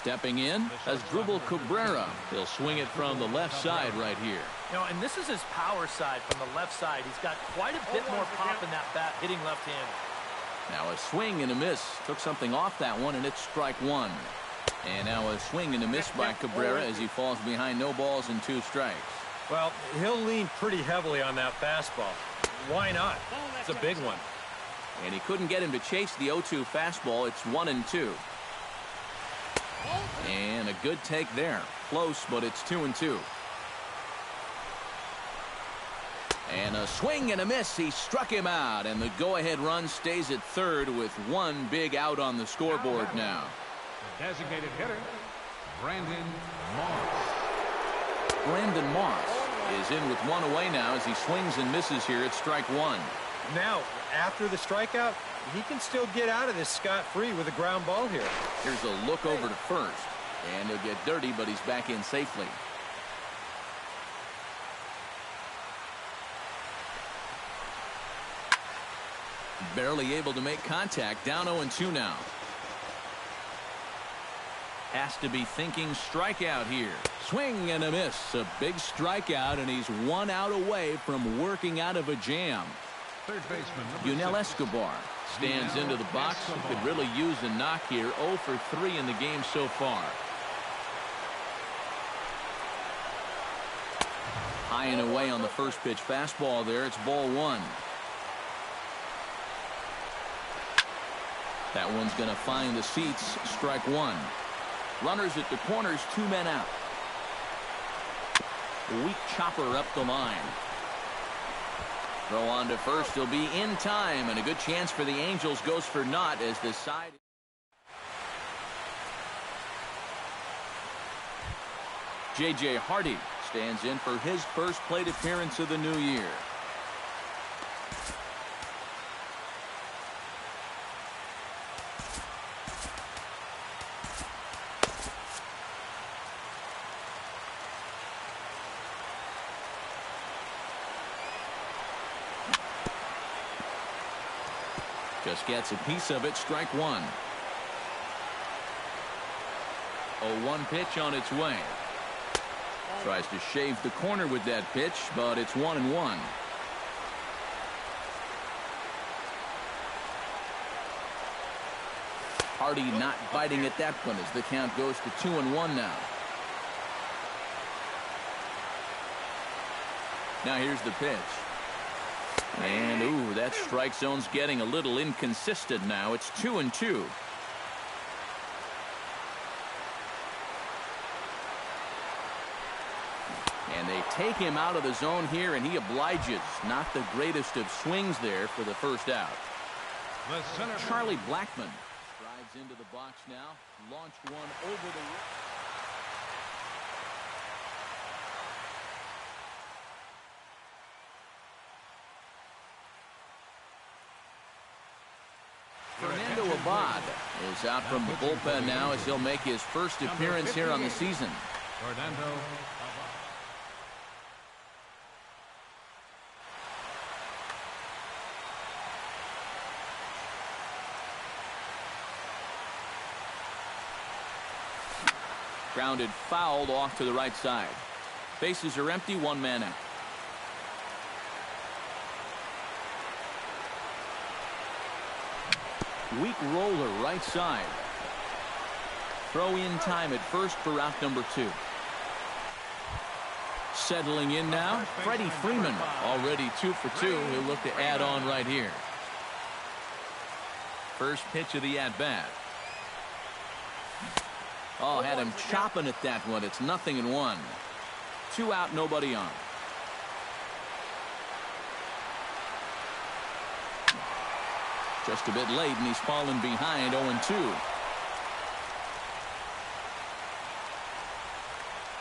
Stepping in as Dribble Cabrera. He'll swing it from the left side right here. You know, and this is his power side from the left side. He's got quite a bit more pop in that bat, hitting left-handed. Now a swing and a miss. Took something off that one, and it's strike one. And now a swing and a miss by Cabrera as he falls behind no balls and 2 strikes. Well, he'll lean pretty heavily on that fastball. Why not? It's a big one. And he couldn't get him to chase the 0-2 fastball. It's 1-2. And a good take there. Close, but it's 2-2. And a swing and a miss. He struck him out, and the go-ahead run stays at third with one big out on the scoreboard now. The designated hitter, Brandon Moss. Brandon Moss is in with one away now as he swings and misses here at strike one. Now, after the strikeout, he can still get out of this scot-free with a ground ball here. Here's a look over to first, and he'll get dirty, but he's back in safely. Barely able to make contact. Down 0-2 now. Has to be thinking strikeout here. Swing and a miss. A big strikeout, and he's 1 out away from working out of a jam. Third baseman, Yunel Escobar stands into the box. Could really use a knock here. 0 for 3 in the game so far. High and away on the first pitch fastball there. It's ball 1. That one's going to find the seats. Strike 1. Runners at the corners, 2 men out. Weak chopper up the line. Throw on to first. He'll be in time, and a good chance for the Angels goes for naught as the side. J.J. Hardy stands in for his first plate appearance of the new year. Just gets a piece of it. Strike 1. 0-1 pitch on its way. Tries to shave the corner with that pitch, but it's 1-1. Hardy not biting at that one as the count goes to 2-1 now. Now here's the pitch. And, ooh, that strike zone's getting a little inconsistent now. It's 2-2. And they take him out of the zone here, and he obliges. Not the greatest of swings there for the first out. Charlie Blackmon drives into the box now. Launched one over the... Fernando Abad is out from the bullpen now as he'll make his first appearance here on the season. Fernando Abad. Grounded fouled off to the right side. Bases are empty, one man out. Weak roller right side. Throw in time at first for route number 2. Settling in now, Freddie Freeman, already 2 for 2. He'll look to add on right here. First pitch of the at-bat. Oh, had him chopping at that one. It's 0-1. 2 out, nobody on. Just a bit late, and he's fallen behind 0-2.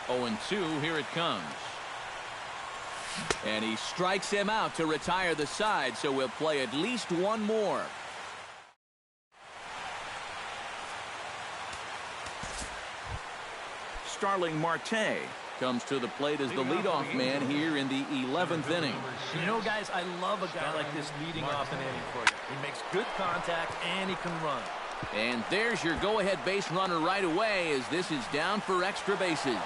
0-2, here it comes. And he strikes him out to retire the side, so we'll play at least one more. Starling Marte comes to the plate as the leadoff man here in the 11th inning. You know, guys, I love a guy like this leading off an inning for you. He makes good contact, and he can run. And there's your go-ahead base runner right away as this is down for extra bases.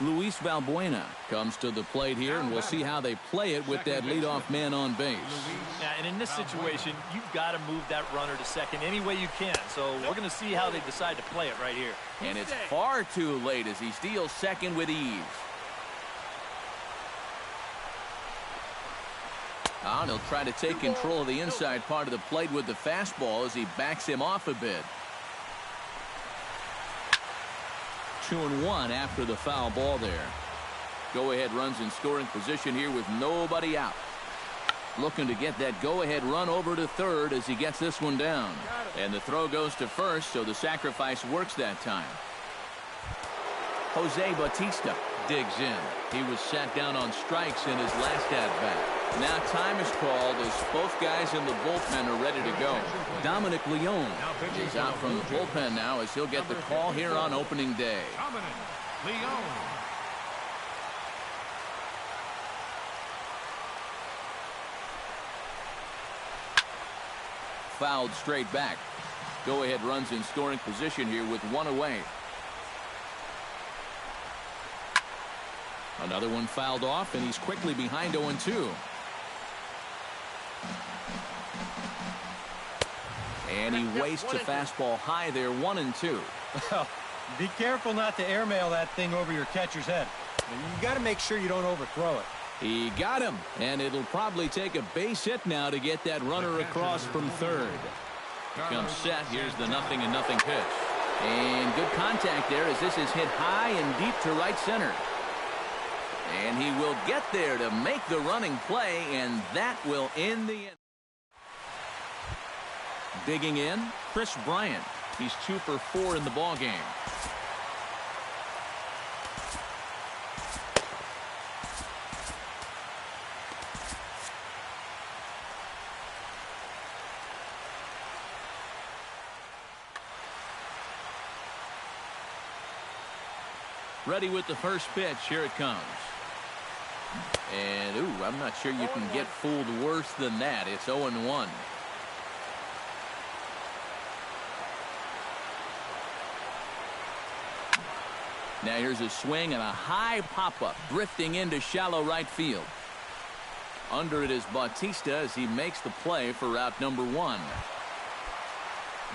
Luis Valbuena comes to the plate here, and we'll see how they play it with that leadoff man on base. Yeah, and in this situation, you've got to move that runner to second any way you can. So we're going to see how they decide to play it right here. And it's far too late as he steals second with ease. And he'll try to take control of the inside part of the plate with the fastball as he backs him off a bit. 2-1 after the foul ball there. Go-ahead runs in scoring position here with nobody out. Looking to get that go-ahead run over to third as he gets this one down. And the throw goes to first, so the sacrifice works that time. Jose Bautista digs in. He was sat down on strikes in his last at-bat. Now time is called as both guys in the bullpen are ready to go. Dominic Leone is out from the bullpen now as he'll get the call here on opening day. Dominic Leone. Fouled straight back. Go-ahead runs in scoring position here with one away. Another one fouled off, and he's quickly behind 0-2. And he wastes a fastball high there, 1-2. Well, be careful not to airmail that thing over your catcher's head. You got to make sure you don't overthrow it. He got him, and it'll probably take a base hit now to get that runner across from third. Here comes set. Here's the 0-0 pitch. And good contact there as this is hit high and deep to right center. And he will get there to make the running play, and that will end the inning. Digging in, Chris Bryant. He's 2 for 4 in the ballgame. Ready with the first pitch. Here it comes. And, ooh, I'm not sure you can get fooled worse than that. It's 0-1. Now here's a swing and a high pop-up, drifting into shallow right field. Under it is Bautista as he makes the play for out number 1.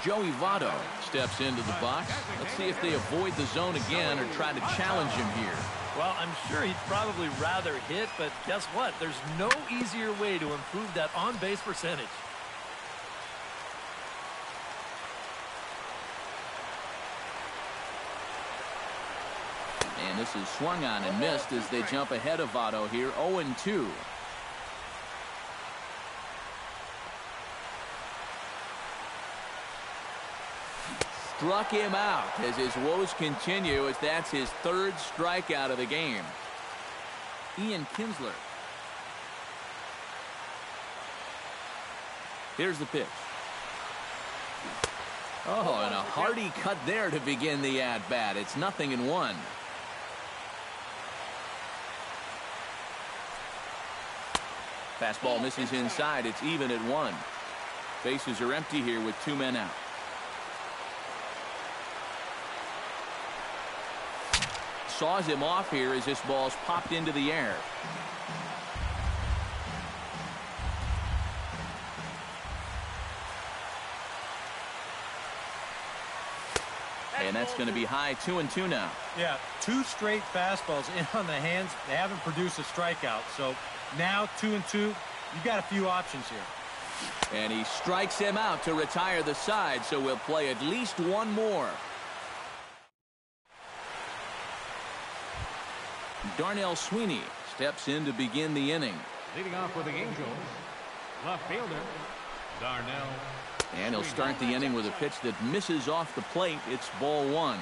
Joey Votto steps into the box. Let's see if they avoid the zone again or try to challenge him here. Well, I'm sure he'd probably rather hit, but guess what? There's no easier way to improve that on-base percentage. And this is swung on and missed as they jump ahead of Votto here, 0-2. Struck him out as his woes continue, as that's his 3rd strikeout of the game. Ian Kinsler. Here's the pitch. Oh, and a hearty cut there to begin the at-bat. It's 0-1. Fastball misses inside. It's even at 1. Bases are empty here with 2 men out. Saws him off here as this ball's popped into the air. And that's going to be high, 2-2 now. Yeah, 2 straight fastballs in on the hands. They haven't produced a strikeout. So now 2-2, you got a few options here. And he strikes him out to retire the side, so we'll play at least one more. Darnell Sweeney steps in to begin the inning. Leading off for the Angels, left fielder, Darnell. And he'll start the inning with a pitch that misses off the plate. It's ball 1.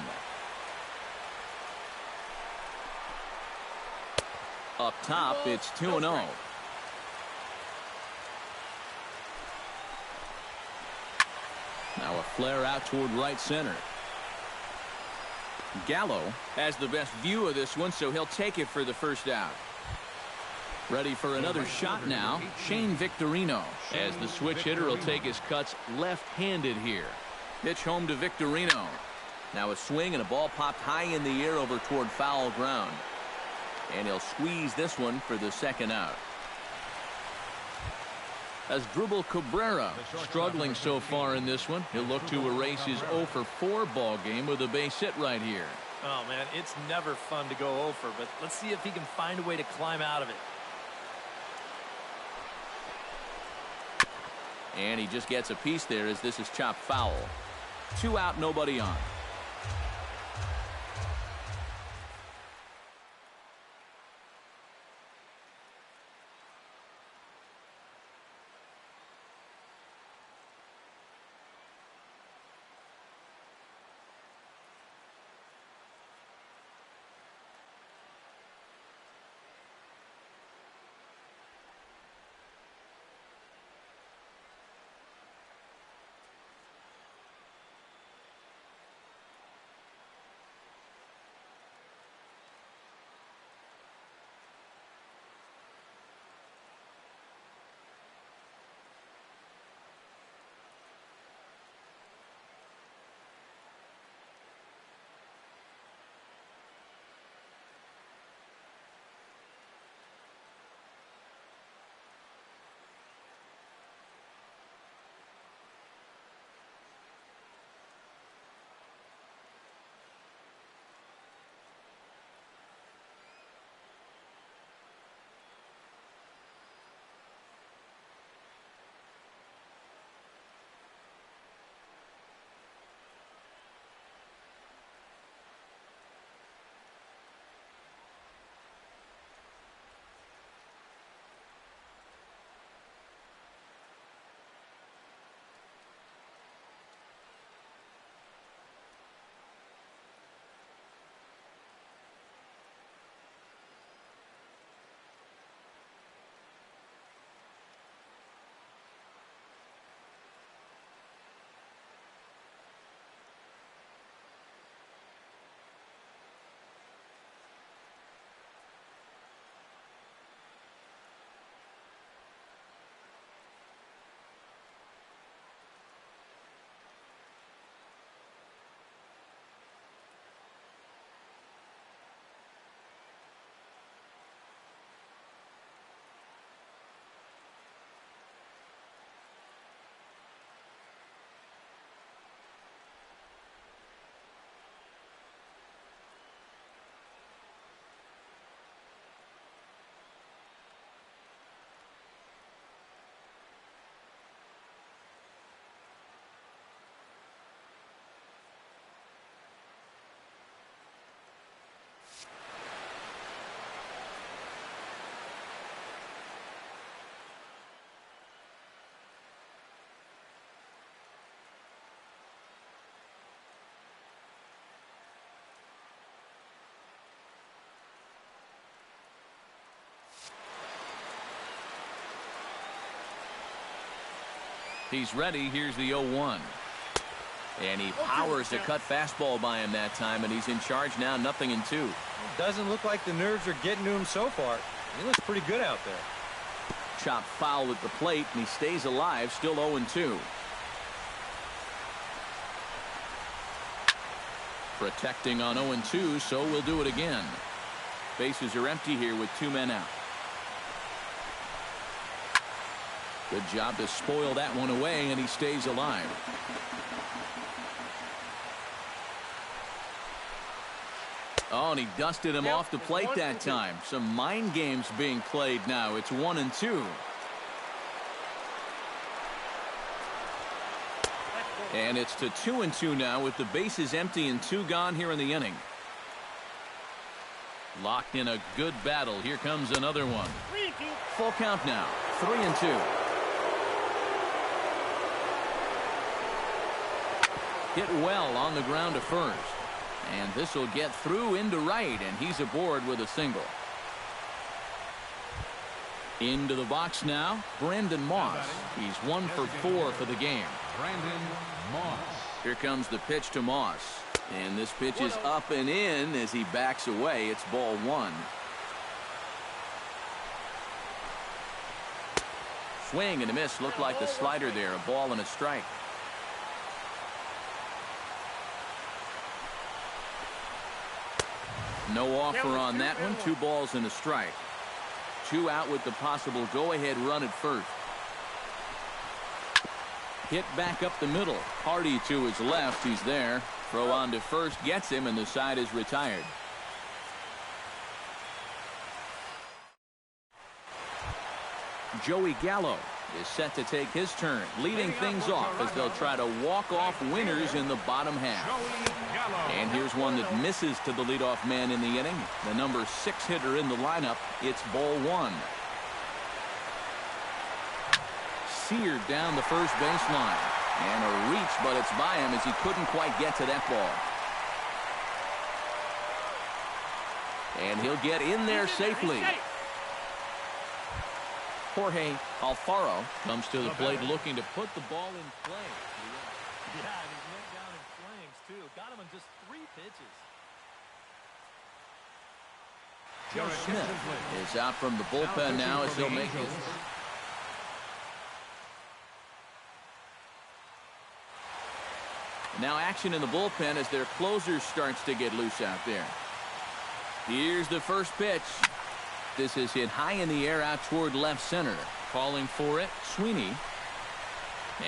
Up top, it's 2-0. Now a flare out toward right center. Gallo has the best view of this one, so he'll take it for the first out. Ready for another shot now, Shane Victorino, as the switch hitter will take his cuts left-handed here. Pitch home to Victorino. Now a swing and a ball popped high in the air over toward foul ground. And he'll squeeze this one for the second out. As Dribble Cabrera struggling so far in this one, he'll look to erase his 0-for-4 ball game with a base hit right here. Oh, man, it's never fun to go 0 for, but let's see if he can find a way to climb out of it. And he just gets a piece there as this is chopped foul. 2 out, nobody on. He's ready. Here's the 0-1. And he powers a cut fastball by him that time, and he's in charge now, 0-2. Doesn't look like the nerves are getting to him so far. He looks pretty good out there. Chop foul at the plate, and he stays alive, still 0-2. Protecting on 0-2, so we'll do it again. Bases are empty here with 2 men out. Good job to spoil that one away, and he stays alive. Oh, and he dusted him off the plate that time. Some mind games being played now. It's 1-2. And it's to 2-2 now with the bases empty and 2 gone here in the inning. Locked in a good battle. Here comes another one. Full count now. 3-2. Hit well on the ground to first. And this will get through into right, and he's aboard with a single. Into the box now, Brandon Moss. He's 1 for 4 for the game. Brandon Moss. Here comes the pitch to Moss. And this pitch is up and in as he backs away. It's ball 1. Swing and a miss. Looked like the slider there. A ball and a strike. No offer on that one. 2 balls and a strike. 2 out with the possible go-ahead run at first. Hit back up the middle. Hardy to his left. He's there. Throw on to first. Gets him, and the side is retired. Joey Gallo is set to take his turn, leading things off as they'll try to walk off winners in the bottom half. And here's one that misses to the leadoff man in the inning. The number 6 hitter in the lineup. It's ball 1. Seared down the first baseline. And a reach, but it's by him as he couldn't quite get to that ball. And he'll get in there safely. Jorge Alfaro comes to the plate looking to put the ball in play. Yeah, and he went down in flames, too. Got him in just 3 pitches. Joe Smith is out from the bullpen now as he'll make his. Now action in the bullpen as their closer starts to get loose out there. Here's the first pitch. This is hit high in the air out toward left center. Calling for it, Sweeney.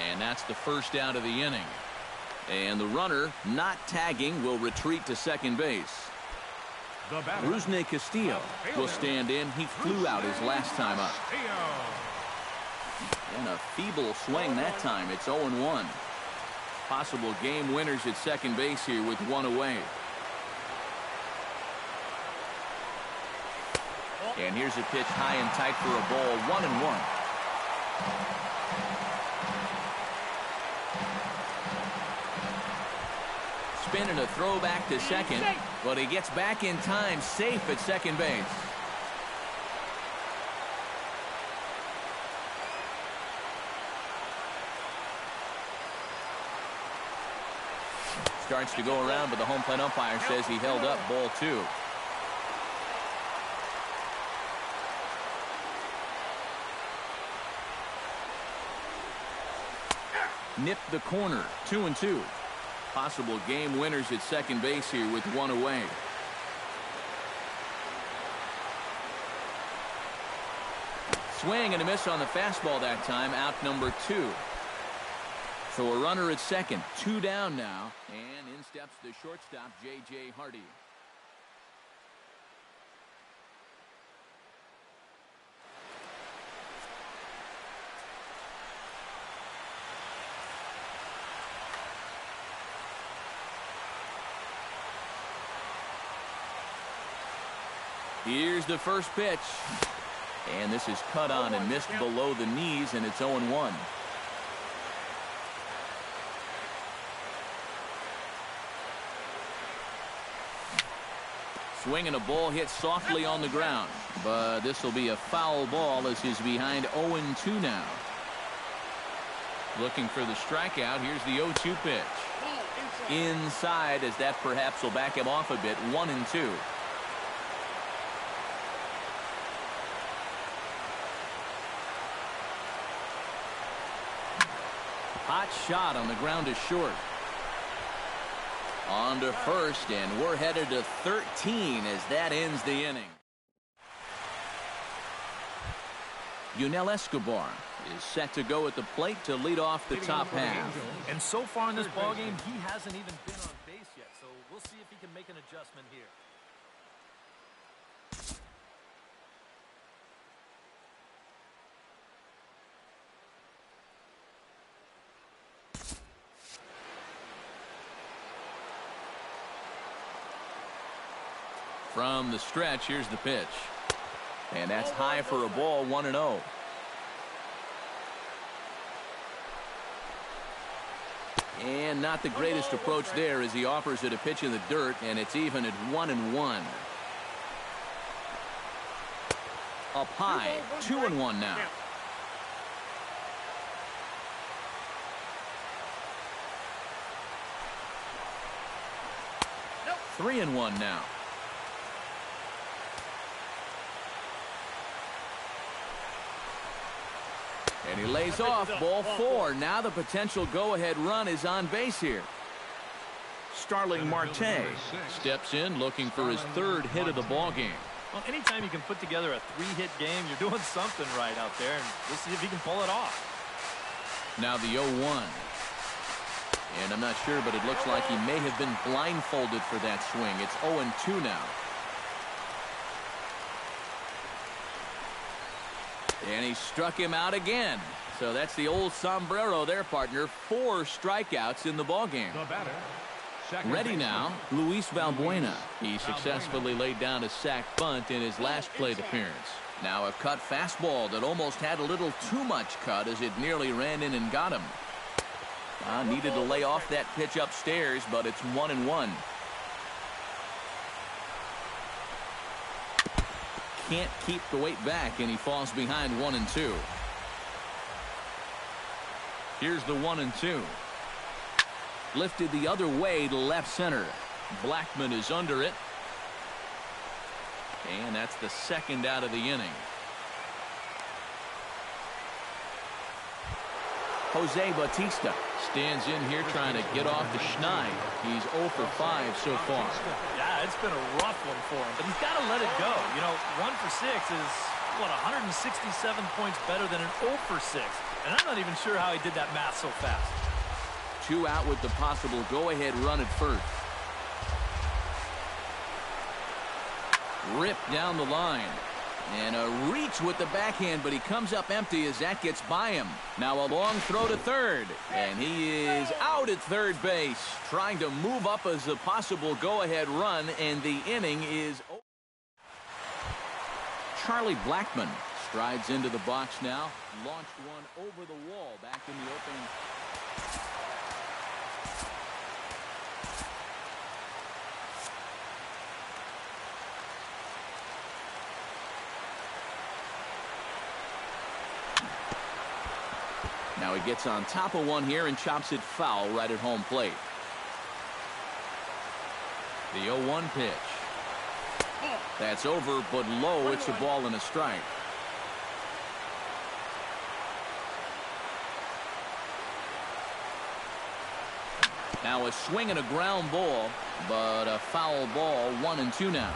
And that's the first out of the inning. And the runner, not tagging, will retreat to second base. Rusney Castillo will stand in. He flew out his last time up. And a feeble swing that time. It's 0-1. Possible game winners at second base here with 1 away. And here's a pitch high and tight for a ball. 1-1. Spin and a throw back to second, but he gets back in time, safe at second base. Starts to go around, but the home plate umpire says he held up. Ball 2. Nipped the corner. 2-2. Possible game winners at second base here with 1 away. Swing and a miss on the fastball that time. Out number 2. So a runner at second. 2 down now. And in steps the shortstop, J.J. Hardy. Here's the first pitch. And this is cut on and missed below the knees, and it's 0-1. Swinging a ball hit softly on the ground. But this will be a foul ball as he's behind 0-2 now. Looking for the strikeout. Here's the 0-2 pitch. Inside, as that perhaps will back him off a bit. 1-2. Hot shot on the ground is short. On to first, and we're headed to 13 as that ends the inning. Yunel Escobar is set to go at the plate to lead off the top half. And so far in this ballgame, he hasn't even been on base yet, so we'll see if he can make an adjustment here. From the stretch, here's the pitch. And that's high for a ball, 1-0. And not the greatest approach there as he offers it a pitch in the dirt, and it's even at 1-1. Up high, 2-1 now. Nope. 3-1 now. And he lays off, ball 4. Now the potential go-ahead run is on base here. Starling Marte steps in looking for his 3rd hit of the ball game. Well, anytime you can put together a 3-hit game, you're doing something right out there, and we'll see if he can pull it off. Now the 0-1. And I'm not sure, but it looks like he may have been blindfolded for that swing. It's 0-2 now. And he struck him out again. So that's the old sombrero there, partner. 4 strikeouts in the ballgame. Ready now, Luis Valbuena. He successfully laid down a sac bunt in his last plate appearance. Now a cut fastball that almost had a little too much cut as it nearly ran in and got him. Needed to lay off that pitch upstairs, but it's 1-1. Can't keep the weight back, and he falls behind 1-2. Here's the 1-2. Lifted the other way to left center. Blackman is under it. And that's the 2nd out of the inning. Jose Bautista stands in here trying to get off the schneid. He's 0 for 5 so far. Yeah, it's been a rough one for him, but he's got to let it go. You know, 1 for 6 is, what, 167 points better than an 0 for 6. And I'm not even sure how he did that math so fast. 2 out with the possible go-ahead run at first. Ripped down the line. And a reach with the backhand, but he comes up empty as that gets by him. Now a long throw to third. And he is out at third base, trying to move up as a possible go-ahead run, and the inning is over. Charlie Blackman strides into the box now. Launched one over the wall back in the opening. Now he gets on top of one here and chops it foul right at home plate. The 0-1 pitch. That's over, but low. It's a ball and a strike. Now a swing and a ground ball, but a foul ball. 1-2 now.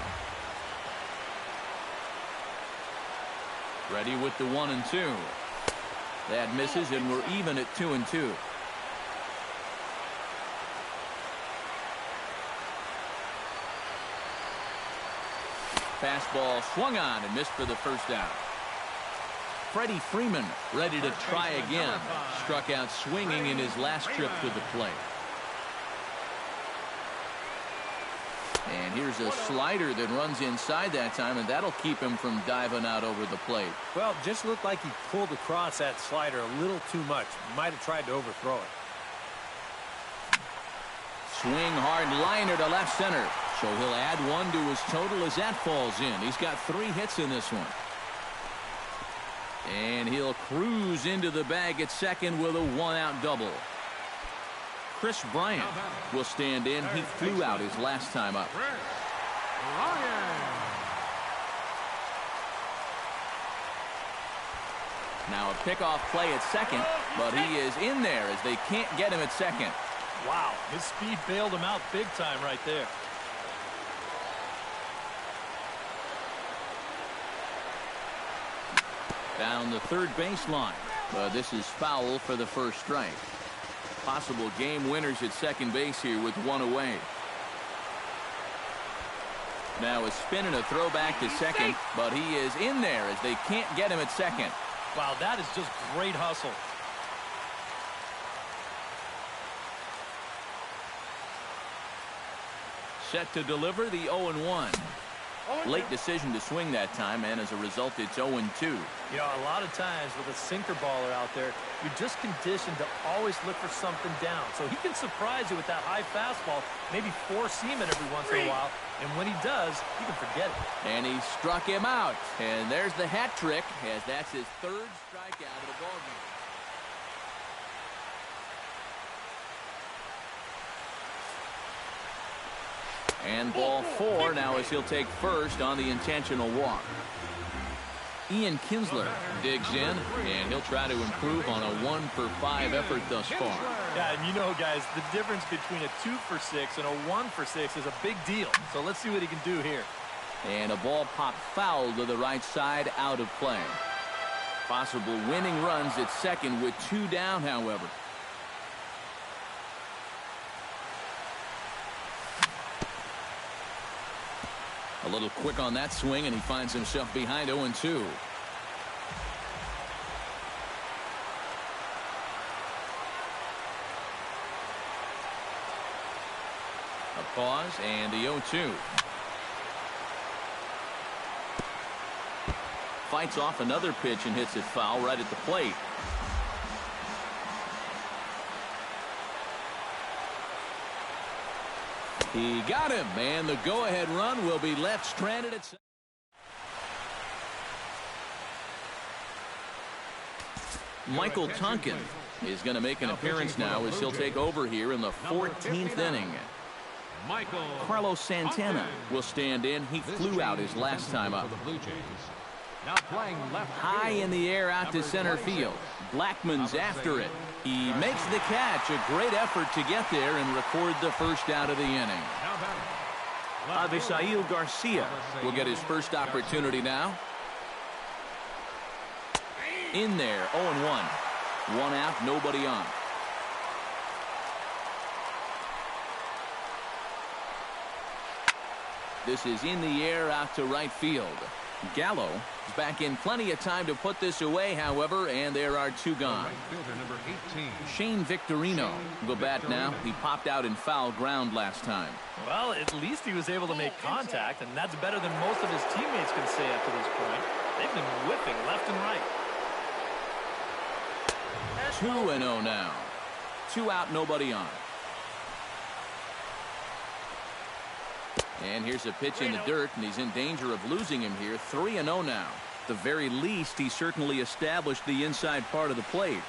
Ready with the 1-2. That misses, and we're even at 2-2. Fastball swung on and missed for the first out. Freddie Freeman ready to try again. Struck out swinging in his last trip to the plate. And here's a slider that runs inside that time, and that'll keep him from diving out over the plate. Well, just looked like he pulled across that slider a little too much. Might have tried to overthrow it. Swing hard liner to left center. So he'll add one to his total as that falls in. He's got 3 hits in this one. And he'll cruise into the bag at second with a one-out double. Chris Bryant will stand in. He flew out his last time up. Now a pickoff play at second, but he is in there as they can't get him at second. Wow, his speed bailed him out big time right there. Down the third baseline. This is foul for the first strike. Possible game winners at second base here with one away. Now a spin and a throwback to second, but he is in there as they can't get him at second. Wow, that is just great hustle. Set to deliver the 0-1. Late decision to swing that time, and as a result, it's 0-2. You know, a lot of times with a sinker baller out there, you're just conditioned to always look for something down. So he can surprise you with that high fastball, maybe four-seam it every once in a while. And when he does, you can forget it. And he struck him out. And there's the hat trick, as that's his third strikeout of the ballgame. And ball four now as he'll take first on the intentional walk. Ian Kinsler digs in, and he'll try to improve on a 1-for-5 effort thus far. Yeah, and you know, guys, the difference between a 2-for-6 and a 1-for-6 is a big deal. So let's see what he can do here. And a ball popped foul to the right side, out of play. Possible winning runs at second with two down, however. A little quick on that swing, and he finds himself behind 0-2. A pause, and the 0-2. Fights off another pitch and hits it foul right at the plate. He got him, and the go-ahead run will be left stranded at second. Michael Tonkin is going to make an appearance now as he'll take over here in the 14th inning. Carlos Santana will stand in. He flew out his last time up. High in the air out to center field. Blackman's after it. He makes the catch. A great effort to get there and record the first out of the inning. Avisail Garcia will get his first opportunity now. In there, 0-1. One out, nobody on. This is in the air out to right field. Gallo is back in plenty of time to put this away, however, and there are two gone. Shane Victorino will bat now. He popped out in foul ground last time. Well, at least he was able to make contact, and that's better than most of his teammates can say up to this point. They've been whipping left and right. 2-0 now. Two out, nobody on. And here's a pitch in the dirt, and he's in danger of losing him here. 3-0 now. At the very least, he certainly established the inside part of the plate.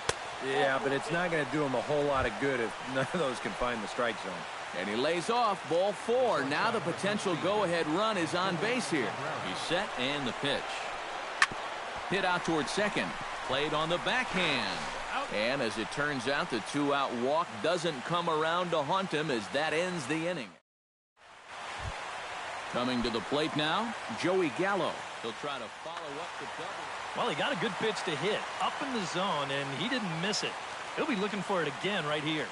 Yeah, but it's not going to do him a whole lot of good if none of those can find the strike zone. And he lays off ball four. Now the potential go-ahead run is on base here. He's set, and the pitch. Hit out towards second. Played on the backhand. And as it turns out, the two-out walk doesn't come around to haunt him as that ends the inning. Coming to the plate now, Joey Gallo. He'll try to follow up the double. Well, he got a good pitch to hit up in the zone, and he didn't miss it. He'll be looking for it again right here.